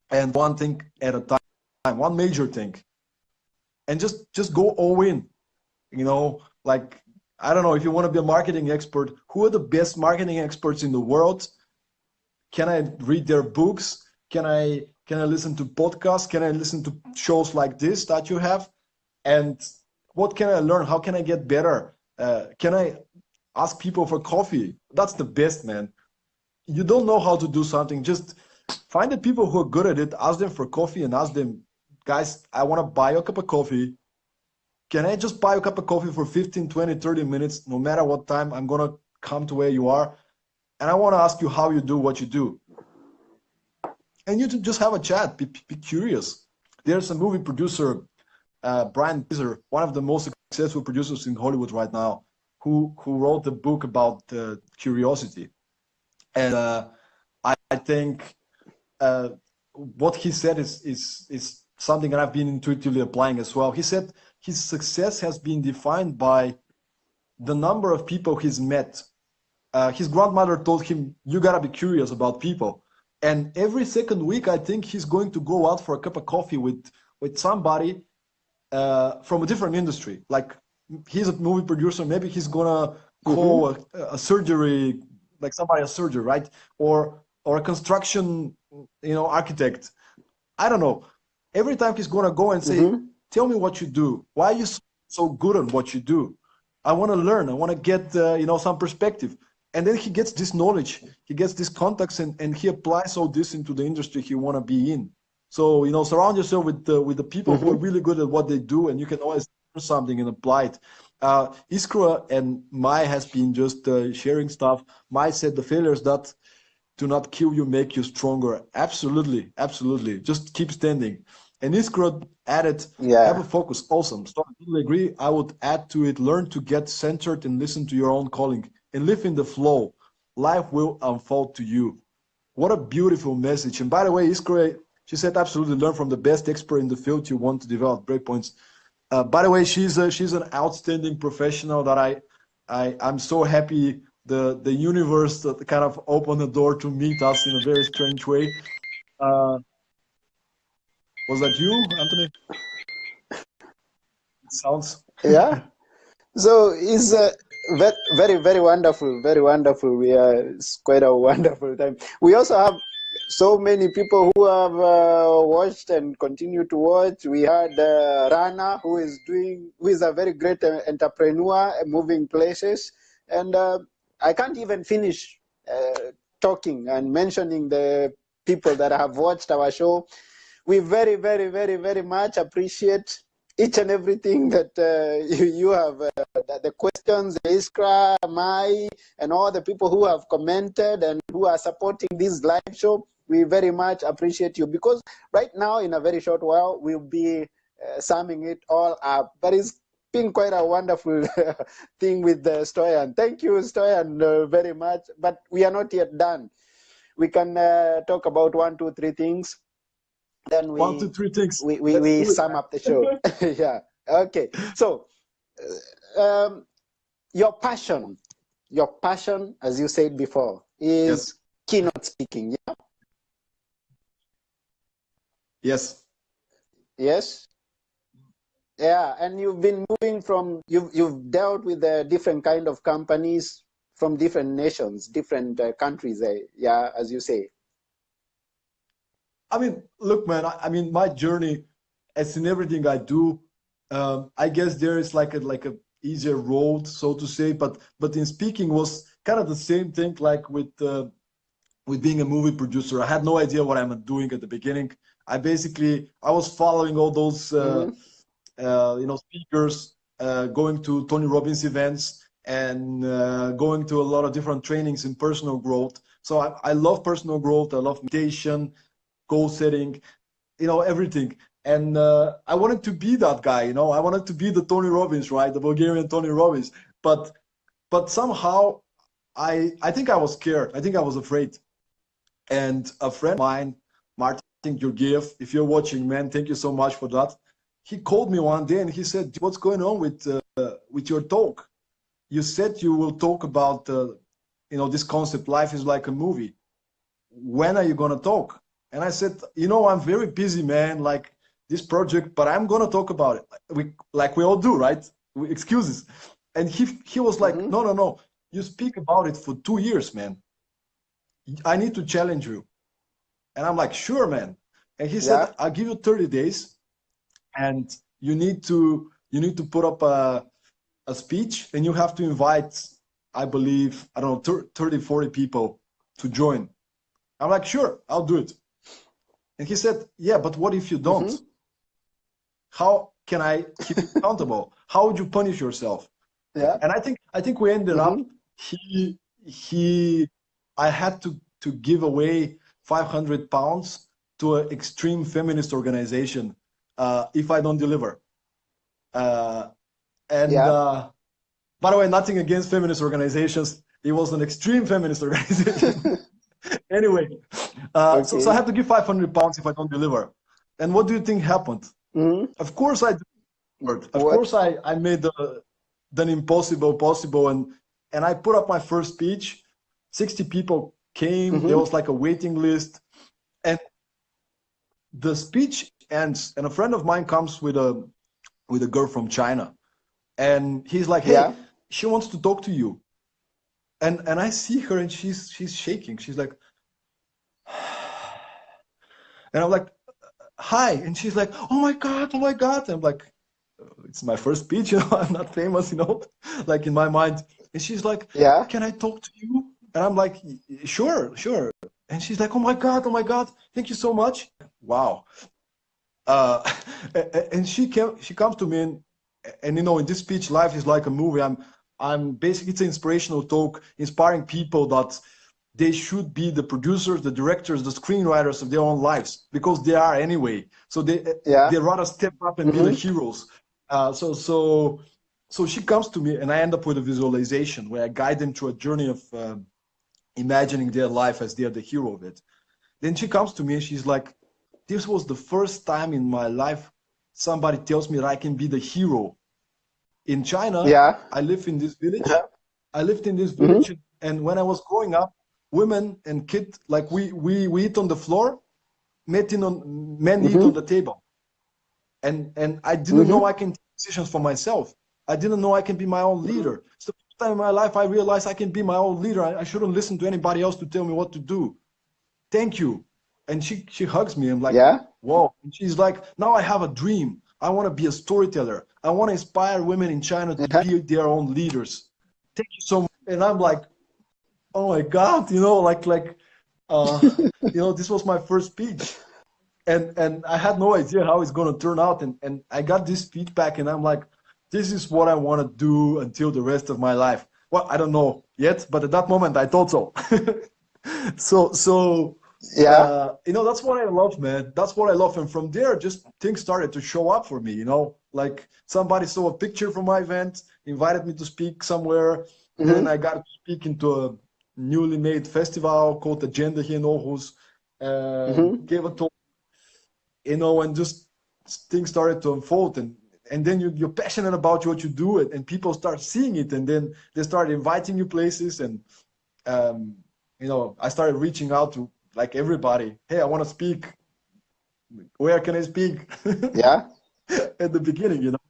and one thing at a time, one major thing, and just go all in. You know, like, I don't know, if you want to be a marketing expert, who are the best marketing experts in the world? Can I read their books? Can I listen to podcasts? Can I listen to shows like this that you have? And what can I learn? How can I get better? Can I ask people for coffee? That's the best, man. You don't know how to do something, just find the people who are good at it, ask them for coffee, and ask them, guys, I want to buy you a cup of coffee. Can I just buy a cup of coffee for 15, 20, 30 minutes? No matter what time, I'm going to come to where you are. And I want to ask you how you do what you do. And you just have a chat, be curious. There's a movie producer, Brian Blazer, one of the most successful producers in Hollywood right now, who wrote the book about curiosity. And I think what he said is something that I've been intuitively applying as well. He said his success has been defined by the number of people he's met. His grandmother told him, you gotta be curious about people. And every second week, I think he's going to go out for a cup of coffee with somebody from a different industry. Like, he's a movie producer, maybe he's gonna call a surgery, like somebody a surgeon, right? Or a construction, you know, architect. I don't know. Every time he's gonna go and say, tell me what you do. Why are you so good at what you do? I want to learn. I want to get you know, some perspective. And then he gets this knowledge, he gets these contacts, and he applies all this into the industry he want to be in. So, you know, surround yourself with the people who are really good at what they do, and you can always learn something and apply it. Iskra and Mai has been just sharing stuff. Mai said the failures that do not kill you make you stronger. Absolutely, absolutely. Just keep standing. And Iskra added, have a focus. Awesome. So I totally agree. I would add to it, learn to get centered and listen to your own calling and live in the flow. Life will unfold to you. What a beautiful message. And by the way, Iskra, she said, absolutely learn from the best expert in the field you want to develop breakpoints. By the way, she's an outstanding professional that I'm so happy the universe that kind of opened the door to meet us in a very strange way. Was that you, Anthony? It sounds. Yeah. So it's very, very wonderful, very wonderful. It's quite a wonderful time. We also have so many people who have watched and continue to watch. We had Rana, who is a very great entrepreneur, moving places. And I can't even finish talking and mentioning the people that have watched our show. We very, very, very, very much appreciate each and everything that you have, the questions, the Iskra, Mai, and all the people who have commented and who are supporting this live show. We very much appreciate you, because right now, in a very short while, we'll be summing it all up. But it's been quite a wonderful thing with Stoyan. Thank you, Stoyan, very much. But we are not yet done. We can talk about 1, 2, 3 things. Then 1, 2, 3 things. We sum up the show. Yeah. Okay. So, your passion your passion, as you said before, Yes. is keynote speaking. Yeah. Yes. Yes. Yeah, and you've been moving from you've dealt with different kind of companies from different nations, different countries. Yeah, as you say. I mean, look, man. I mean, my journey, as in everything I do, I guess there is like a easier road, so to say. But in speaking was kind of the same thing, like with being a movie producer. I had no idea what I'm doing at the beginning. I was following all those Mm-hmm. speakers, going to Tony Robbins events, and going to a lot of different trainings in personal growth. So I love personal growth. I love meditation, goal setting, everything. And I wanted to be that guy. I wanted to be the Tony Robbins, right? The Bulgarian Tony Robbins. But somehow I think I was scared. I think I was afraid. And a friend of mine, Martin Georgiev, if you're watching, man, thank you so much for that. He called me one day and he said, "What's going on with your talk? You said you will talk about this concept. Life is like a movie. When are you gonna talk?" And I said, "I'm very busy, man. Like this project, but I'm gonna talk about it. We all do, right? Excuses." And he was like, Mm-hmm. "No, no, no. You speak about it for 2 years, man. I need to challenge you." And I'm like, "Sure, man." And he said, Yeah. "I'll give you 30 days, and you need to put up a speech, and you have to invite, I believe, I don't know, 30, 40 people to join." I'm like, "Sure, I'll do it." And he said, "Yeah, but what if you don't? Mm-hmm. How can I keep you accountable? How would you punish yourself?" Yeah. And I think we ended up, Mm-hmm. he I had to give away 500 pounds to an extreme feminist organization if I don't deliver. Uh, and Yeah. By the way, nothing against feminist organizations. It was an extreme feminist organization. Anyway, so I Okay. had to give 500 pounds if I don't deliver. And what do you think happened? Mm-hmm. Of course I delivered. Of What? course I made the impossible possible, and I put up my first speech. 60 people came. There Mm-hmm. was like a waiting list, and the speech ends, and a friend of mine comes with a girl from China, and he's like, "Hey, Yeah. she wants to talk to you." And I see her, and she's shaking. She's like, and I'm like, "Hi," and she's like, "Oh my God, oh my God." I'm like, "It's my first speech, I'm not famous, like in my mind." And she's like, Yeah. "Can I talk to you?" And I'm like, "Sure, sure." And she's like, oh my God, thank you so much." Wow. Uh, and she comes to me, and in this speech, life is like a movie. I'm basically, it's an inspirational talk, inspiring people that they should be the producers, the directors, the screenwriters of their own lives, because they are anyway. So Yeah. they rather step up and be the Mm-hmm. heroes. So she comes to me, and I end up with a visualization where I guide them through a journey of imagining their life as they're the hero of it. Then she comes to me and she's like, "This was the first time in my life somebody tells me that I can be the hero." In China, Yeah. I live in this village. Yeah. I lived in this Mm-hmm. village, and when I was growing up, women and kids, like we eat on the floor, men eat on Mm-hmm. the table. And I didn't know Mm-hmm. I can take decisions for myself. I didn't know I can be my own Mm-hmm. leader. It's the first time in my life I realized I can be my own leader. I shouldn't listen to anybody else to tell me what to do. Thank you. And she hugs me. I'm like, Yeah. whoa. And she's like, "Now I have a dream. I want to be a storyteller. I want to inspire women in China to Yeah. be their own leaders. Thank you so much." And I'm like, "Oh my God, uh, this was my first speech." And I had no idea how it's gonna turn out. And I got this feedback, and I'm like, "This is what I want to do until the rest of my life." Well, I don't know yet, but at that moment I thought so. So Yeah. that's what I love, man. That's what I love. And from there, just things started to show up for me. Like somebody saw a picture from my event, invited me to speak somewhere. Then Mm-hmm. I got to speak into a newly made festival called Agenda here in Aarhus. Mm-hmm. Gave a talk, and just things started to unfold. And and then you're passionate about what you do, and people start seeing it, and then they start inviting you places, and you know, I started reaching out to like everybody. Hey, I want to speak. Where can I speak? Yeah. At the beginning, you know.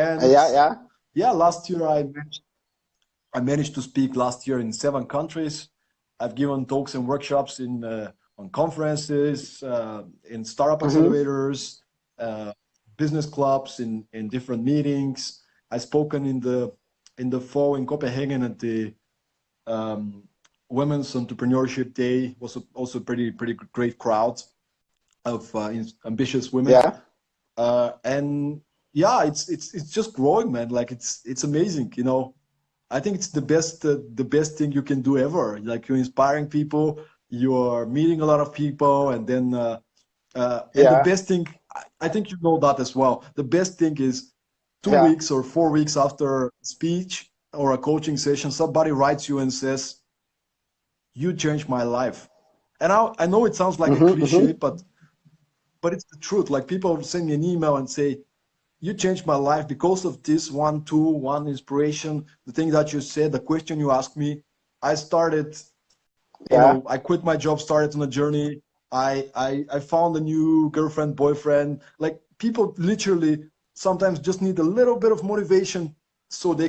And Yeah. Yeah. yeah, last year I managed to speak last year in 7 countries. I've given talks and workshops in on conferences, in startup Mm-hmm. accelerators, business clubs, in different meetings. I've spoken in the fall in Copenhagen at the um, Women's Entrepreneurship Day. Was also pretty great crowd of ambitious women. Yeah. And yeah, it's just growing, man. Like it's amazing, you know. I think it's the best thing you can do ever. Like you're inspiring people, you're meeting a lot of people, and then and the Yeah. best thing, I think you know that as well. The best thing is two Yeah. weeks or 4 weeks after a speech or a coaching session, somebody writes you and says, "You changed my life." And I know it sounds like a Mm-hmm. cliche, Mm-hmm. but it's the truth. Like people send me an email and say, you changed my life because of this one tool, one inspiration, the thing that you said, the question you asked me. I started, you Yeah. know, I quit my job, started on a journey. I found a new girlfriend, boyfriend. Like people literally sometimes just need a little bit of motivation so they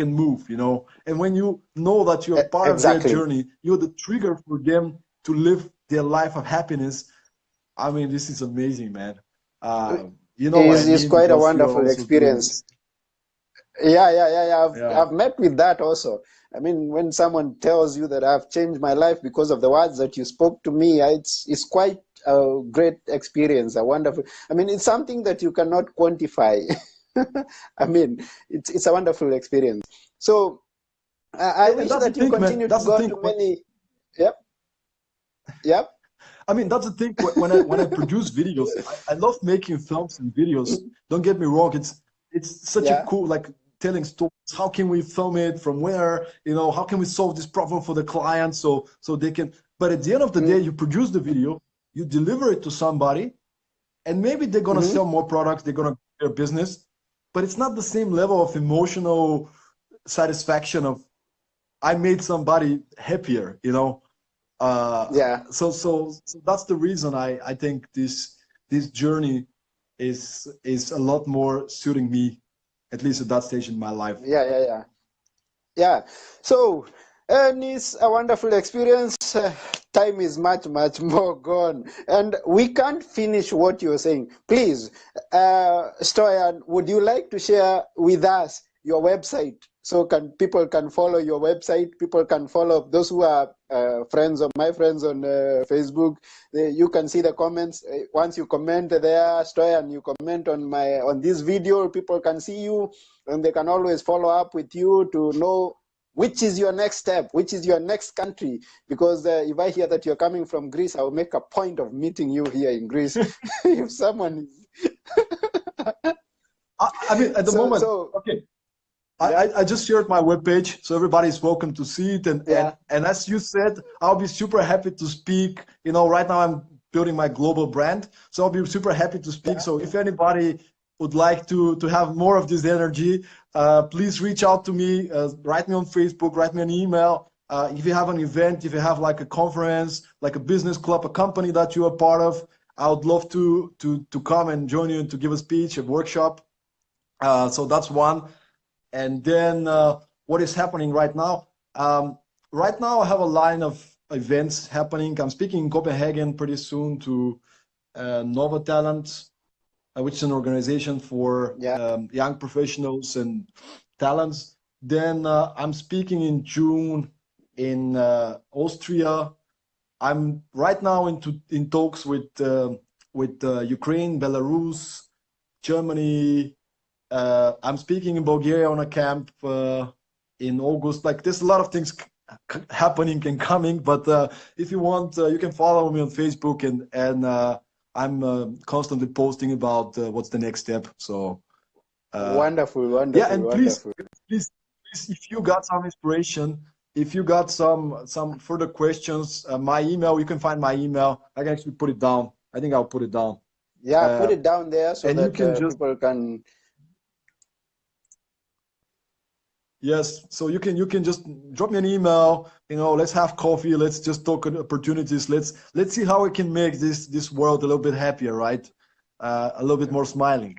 can move, you know. And when you know that you're part of their Exactly. journey, you're the trigger for them to live their life of happiness. I mean, this is amazing, man. You know what I Is mean? quite a Because you're wonderful also doing experience. this. Yeah, yeah, yeah, yeah. Yeah. I've met with that also. I mean, when someone tells you that I've changed my life because of the words that you spoke to me, it's quite a great experience, a wonderful. I mean, it's something that you cannot quantify. I mean, it's a wonderful experience. So I And wish that's the that you thing, man. continue to That's the go thing. to many. Yep, yep. I mean, that's the thing. When I produce videos, I love making films and videos. Don't get me wrong. It's such a Yeah. cool, like telling stories. How can we film it? From where? You know, how can we solve this problem for the client so they can? But at the end of the day, Mm-hmm. you produce the video, you deliver it to somebody, and maybe they're gonna Mm-hmm. sell more products. They're gonna grow their business, but it's not the same level of emotional satisfaction of I made somebody happier. You know. Yeah. So that's the reason I think this journey is a lot more suiting me, at least at that stage in my life. Yeah. Yeah. Yeah. Yeah. So, and it's a wonderful experience. Time is much, much more gone. And we can't finish what you're saying. Please, Stoyan, would you like to share with us your website? So can people can follow your website. People can follow those who are friends of my friends on Facebook. You can see the comments. Once you comment there, Stoyan, you comment on this video. People can see you, and they can always follow up with you to know which is your next step, which is your next country. Because if I hear that you're coming from Greece, I will make a point of meeting you here in Greece. If someone is I mean, at the moment, so okay, yeah, I just shared my webpage, so everybody's welcome to see it. yeah, And as you said, I'll be super happy to speak. You know, right now I'm building my global brand, so I'll be super happy to speak. yeah. So if anybody would like to have more of this energy, please reach out to me. Write me on Facebook, write me an email. If you have an event, if you have like a conference, like a business club, a company that you are part of, I would love to come and join you and to give a speech, a workshop. So that's one. And then what is happening right now? Right now, I have a line of events happening. I'm speaking in Copenhagen pretty soon to Nova Talent, which is an organization for Yeah. young professionals and talents. Then I'm speaking in June in Austria. I'm right now in talks with Ukraine, Belarus, Germany. I'm speaking in Bulgaria on a camp in August. Like there's a lot of things happening and coming. But if you want, you can follow me on Facebook and I'm constantly posting about what's the next step. So uh, Wonderful, yeah, wonderful, and wonderful. please, if you got some inspiration, if you got some further questions, my email, you can find my email. I can actually put it down. I think I'll put it down. Yeah, put it down there so And you that can just, people can. yes, so you can just drop me an email, let's have coffee, let's just talk opportunities, let's see how we can make this world a little bit happier, right? A little bit more smiling.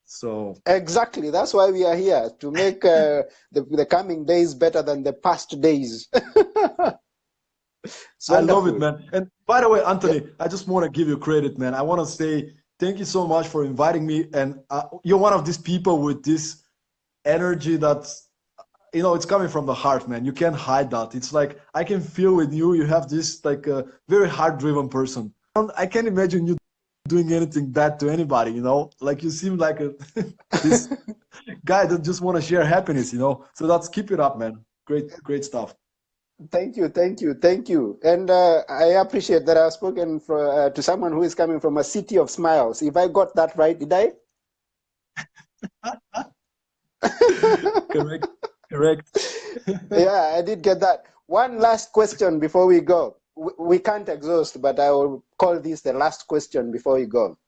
So Exactly. That's why we are here to make the coming days better than the past days. It's I love it, wonderful. man. And by the way, Yeah. Anthony, I just want to give you credit, man. I want to say thank you so much for inviting me. And you're one of these people with this energy that's, it's coming from the heart, man. You can't hide that. It's like I can feel with you. You have this like a very heart-driven person. I can't imagine you doing anything bad to anybody. Like you seem like this guy that just want to share happiness. So that's keep it up, man. Great, great stuff. Thank you, thank you, thank you. And I appreciate that I've spoken to someone who is coming from a city of smiles. If I got that right, did I? Correct, correct. Yeah, I did get that. One last question before we go. We can't exhaust, but I will call this the last question before we go.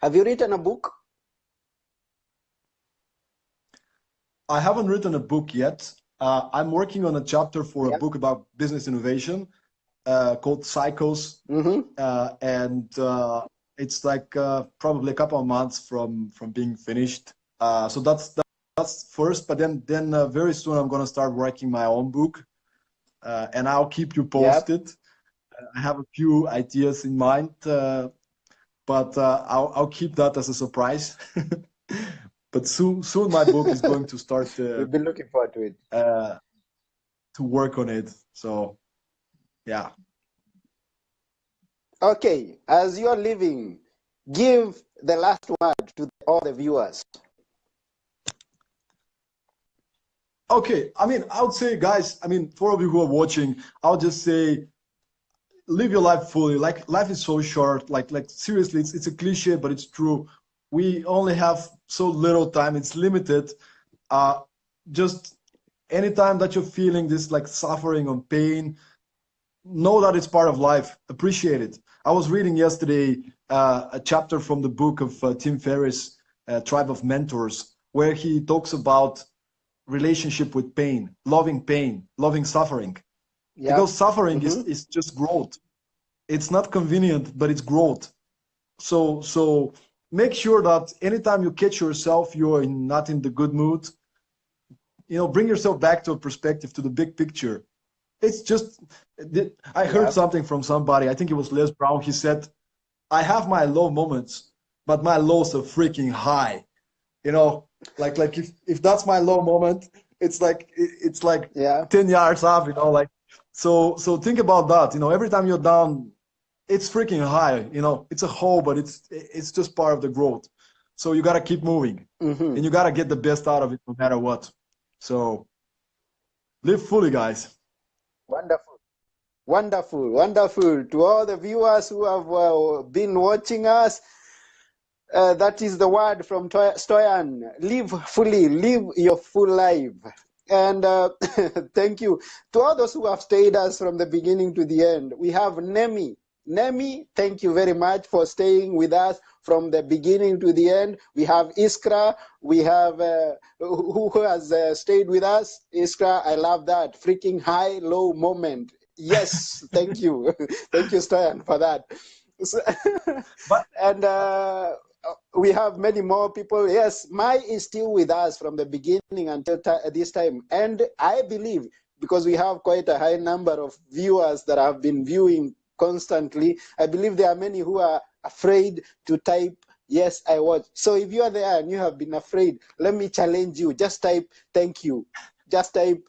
Have you written a book? I haven't written a book yet. I'm working on a chapter for a Yeah. book about business innovation called Cycles, Mm-hmm. and it's like probably a couple of months from being finished. So that's first, but then very soon I'm gonna start writing my own book, and I'll keep you Yeah. posted. I have a few ideas in mind, but I'll keep that as a surprise. But soon my book is going to start We've been looking forward to it. uh, to work on it. So yeah. Okay, as you're leaving, give the last word to all the viewers. Okay. I mean, I would say, guys, I mean, for all of you who are watching, I'll just say, live your life fully. Like life is so short. Like seriously, it's a cliche, but it's true. We only have so little time. It's limited. Uh, just anytime that you're feeling this like suffering or pain, know that it's part of life. Appreciate it. I was reading yesterday a chapter from the book of Tim Ferriss, Tribe of Mentors, where he talks about relationship with pain, loving suffering, Yeah. because suffering is, Mm-hmm. is just growth. It's not convenient, but it's growth. So make sure that anytime you catch yourself, you're not in the good mood, bring yourself back to a perspective, to the big picture. It's just, I heard Yeah. something from somebody, I think it was Les Brown. He said, I have my low moments, but my lows are freaking high. You know, like if that's my low moment, it's like Yeah. 10 yards up, like so think about that. Every time you're down, it's freaking high. It's a hole, but it's just part of the growth. So you gotta keep moving Mm-hmm. and you gotta get the best out of it no matter what. So live fully, guys. Wonderful. Wonderful. Wonderful. To all the viewers who have been watching us, that is the word from Stoyan. Live fully, live your full life. And thank you to all those who have stayed us from the beginning to the end. We have Nemi. Nemi, thank you very much for staying with us from the beginning to the end. We have Iskra. We have who has stayed with us. Iskra, I love that. Freaking high, low moment. Yes, thank you. Thank you, Stoyan, for that. So, But and we have many more people. Yes, Mai is still with us from the beginning until this time. And I believe, because we have quite a high number of viewers that have been viewing constantly, I believe there are many who are afraid to type, yes, I watch. So if you are there and you have been afraid, let me challenge you. Just type, thank you. Just type,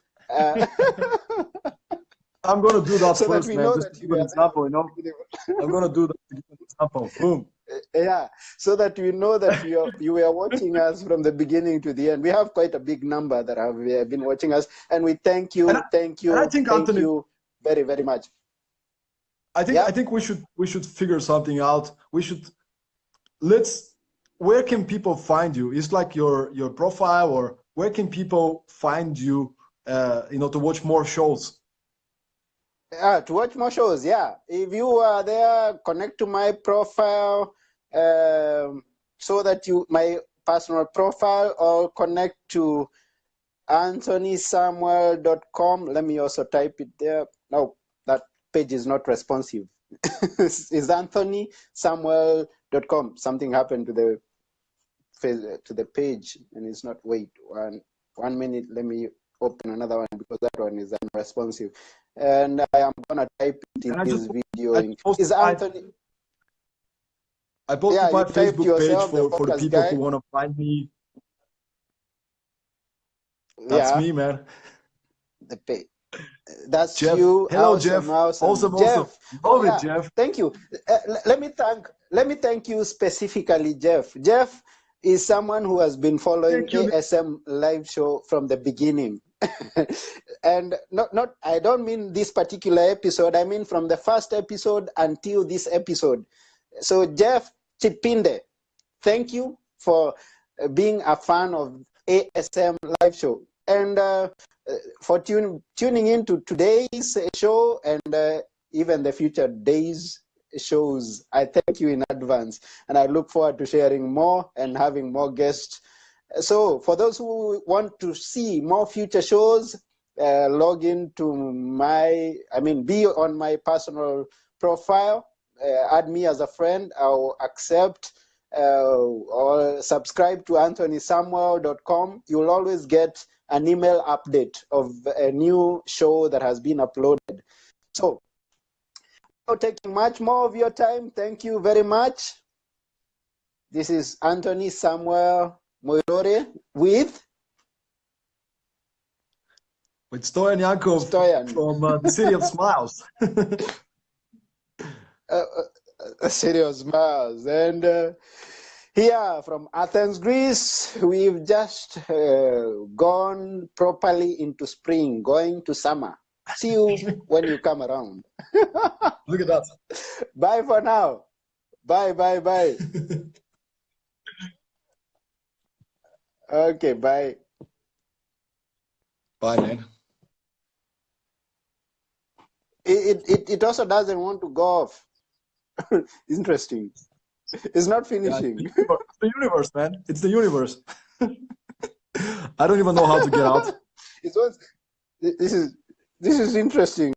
I'm gonna do that so that first, we man. know Just that to give you an are there. example. I'm gonna do that to give an example. Boom. Yeah, so that we know that you were watching us from the beginning to the end. We have quite a big number that have been watching us, and we And I, and I think, thank Anthony, you very, very much. I think Yeah. I think we should figure something out. Let's where can people find you? It's like your profile, or where can people find you? To watch more shows. To watch more shows, yeah. If you are there, connect to my profile. so that my personal profile, or connect to anthonysamuel.com. Let me also type it there. No, that page is not responsive. It's anthonysamuel.com. Something happened to the page, and it's not. Wait, one minute. Let me open another one, because that one is unresponsive. And I am gonna type it in this video. Is Anthony? I posted my Facebook page for the people who want to find me. That's me, man. The page. That's Jeff. you. Hello, awesome, Jeff. Awesome. Jeff. Love it, Jeff. Thank you. Let me thank you specifically, Jeff. Jeff is someone who has been following ASM live show from the beginning. And I don't mean this particular episode. I mean from the first episode until this episode. So Jeff Chipinde, thank you for being a fan of ASM live show, and for tuning in to today's show, and even the future days shows. I thank you in advance, and I look forward to sharing more and having more guests. So for those who want to see more future shows, log into be on my personal profile, add me as a friend. I'll accept, or subscribe to anthonysamuel.com. You'll always get an email update of a new show that has been uploaded. So, without taking much more of your time, thank you very much. This is Anthony Samuel Moirore with Stoyan Yankov from the City of Smiles. A City of Smiles. And here from Athens, Greece, we've just gone properly into spring, going to summer. See you when you come around. Look at that. Bye for now. Bye. Okay, bye. Bye, man. It also doesn't want to go off. Interesting. It's not finishing. Yeah, it's the universe, man. It's the universe. I don't even know how to get out. This is interesting.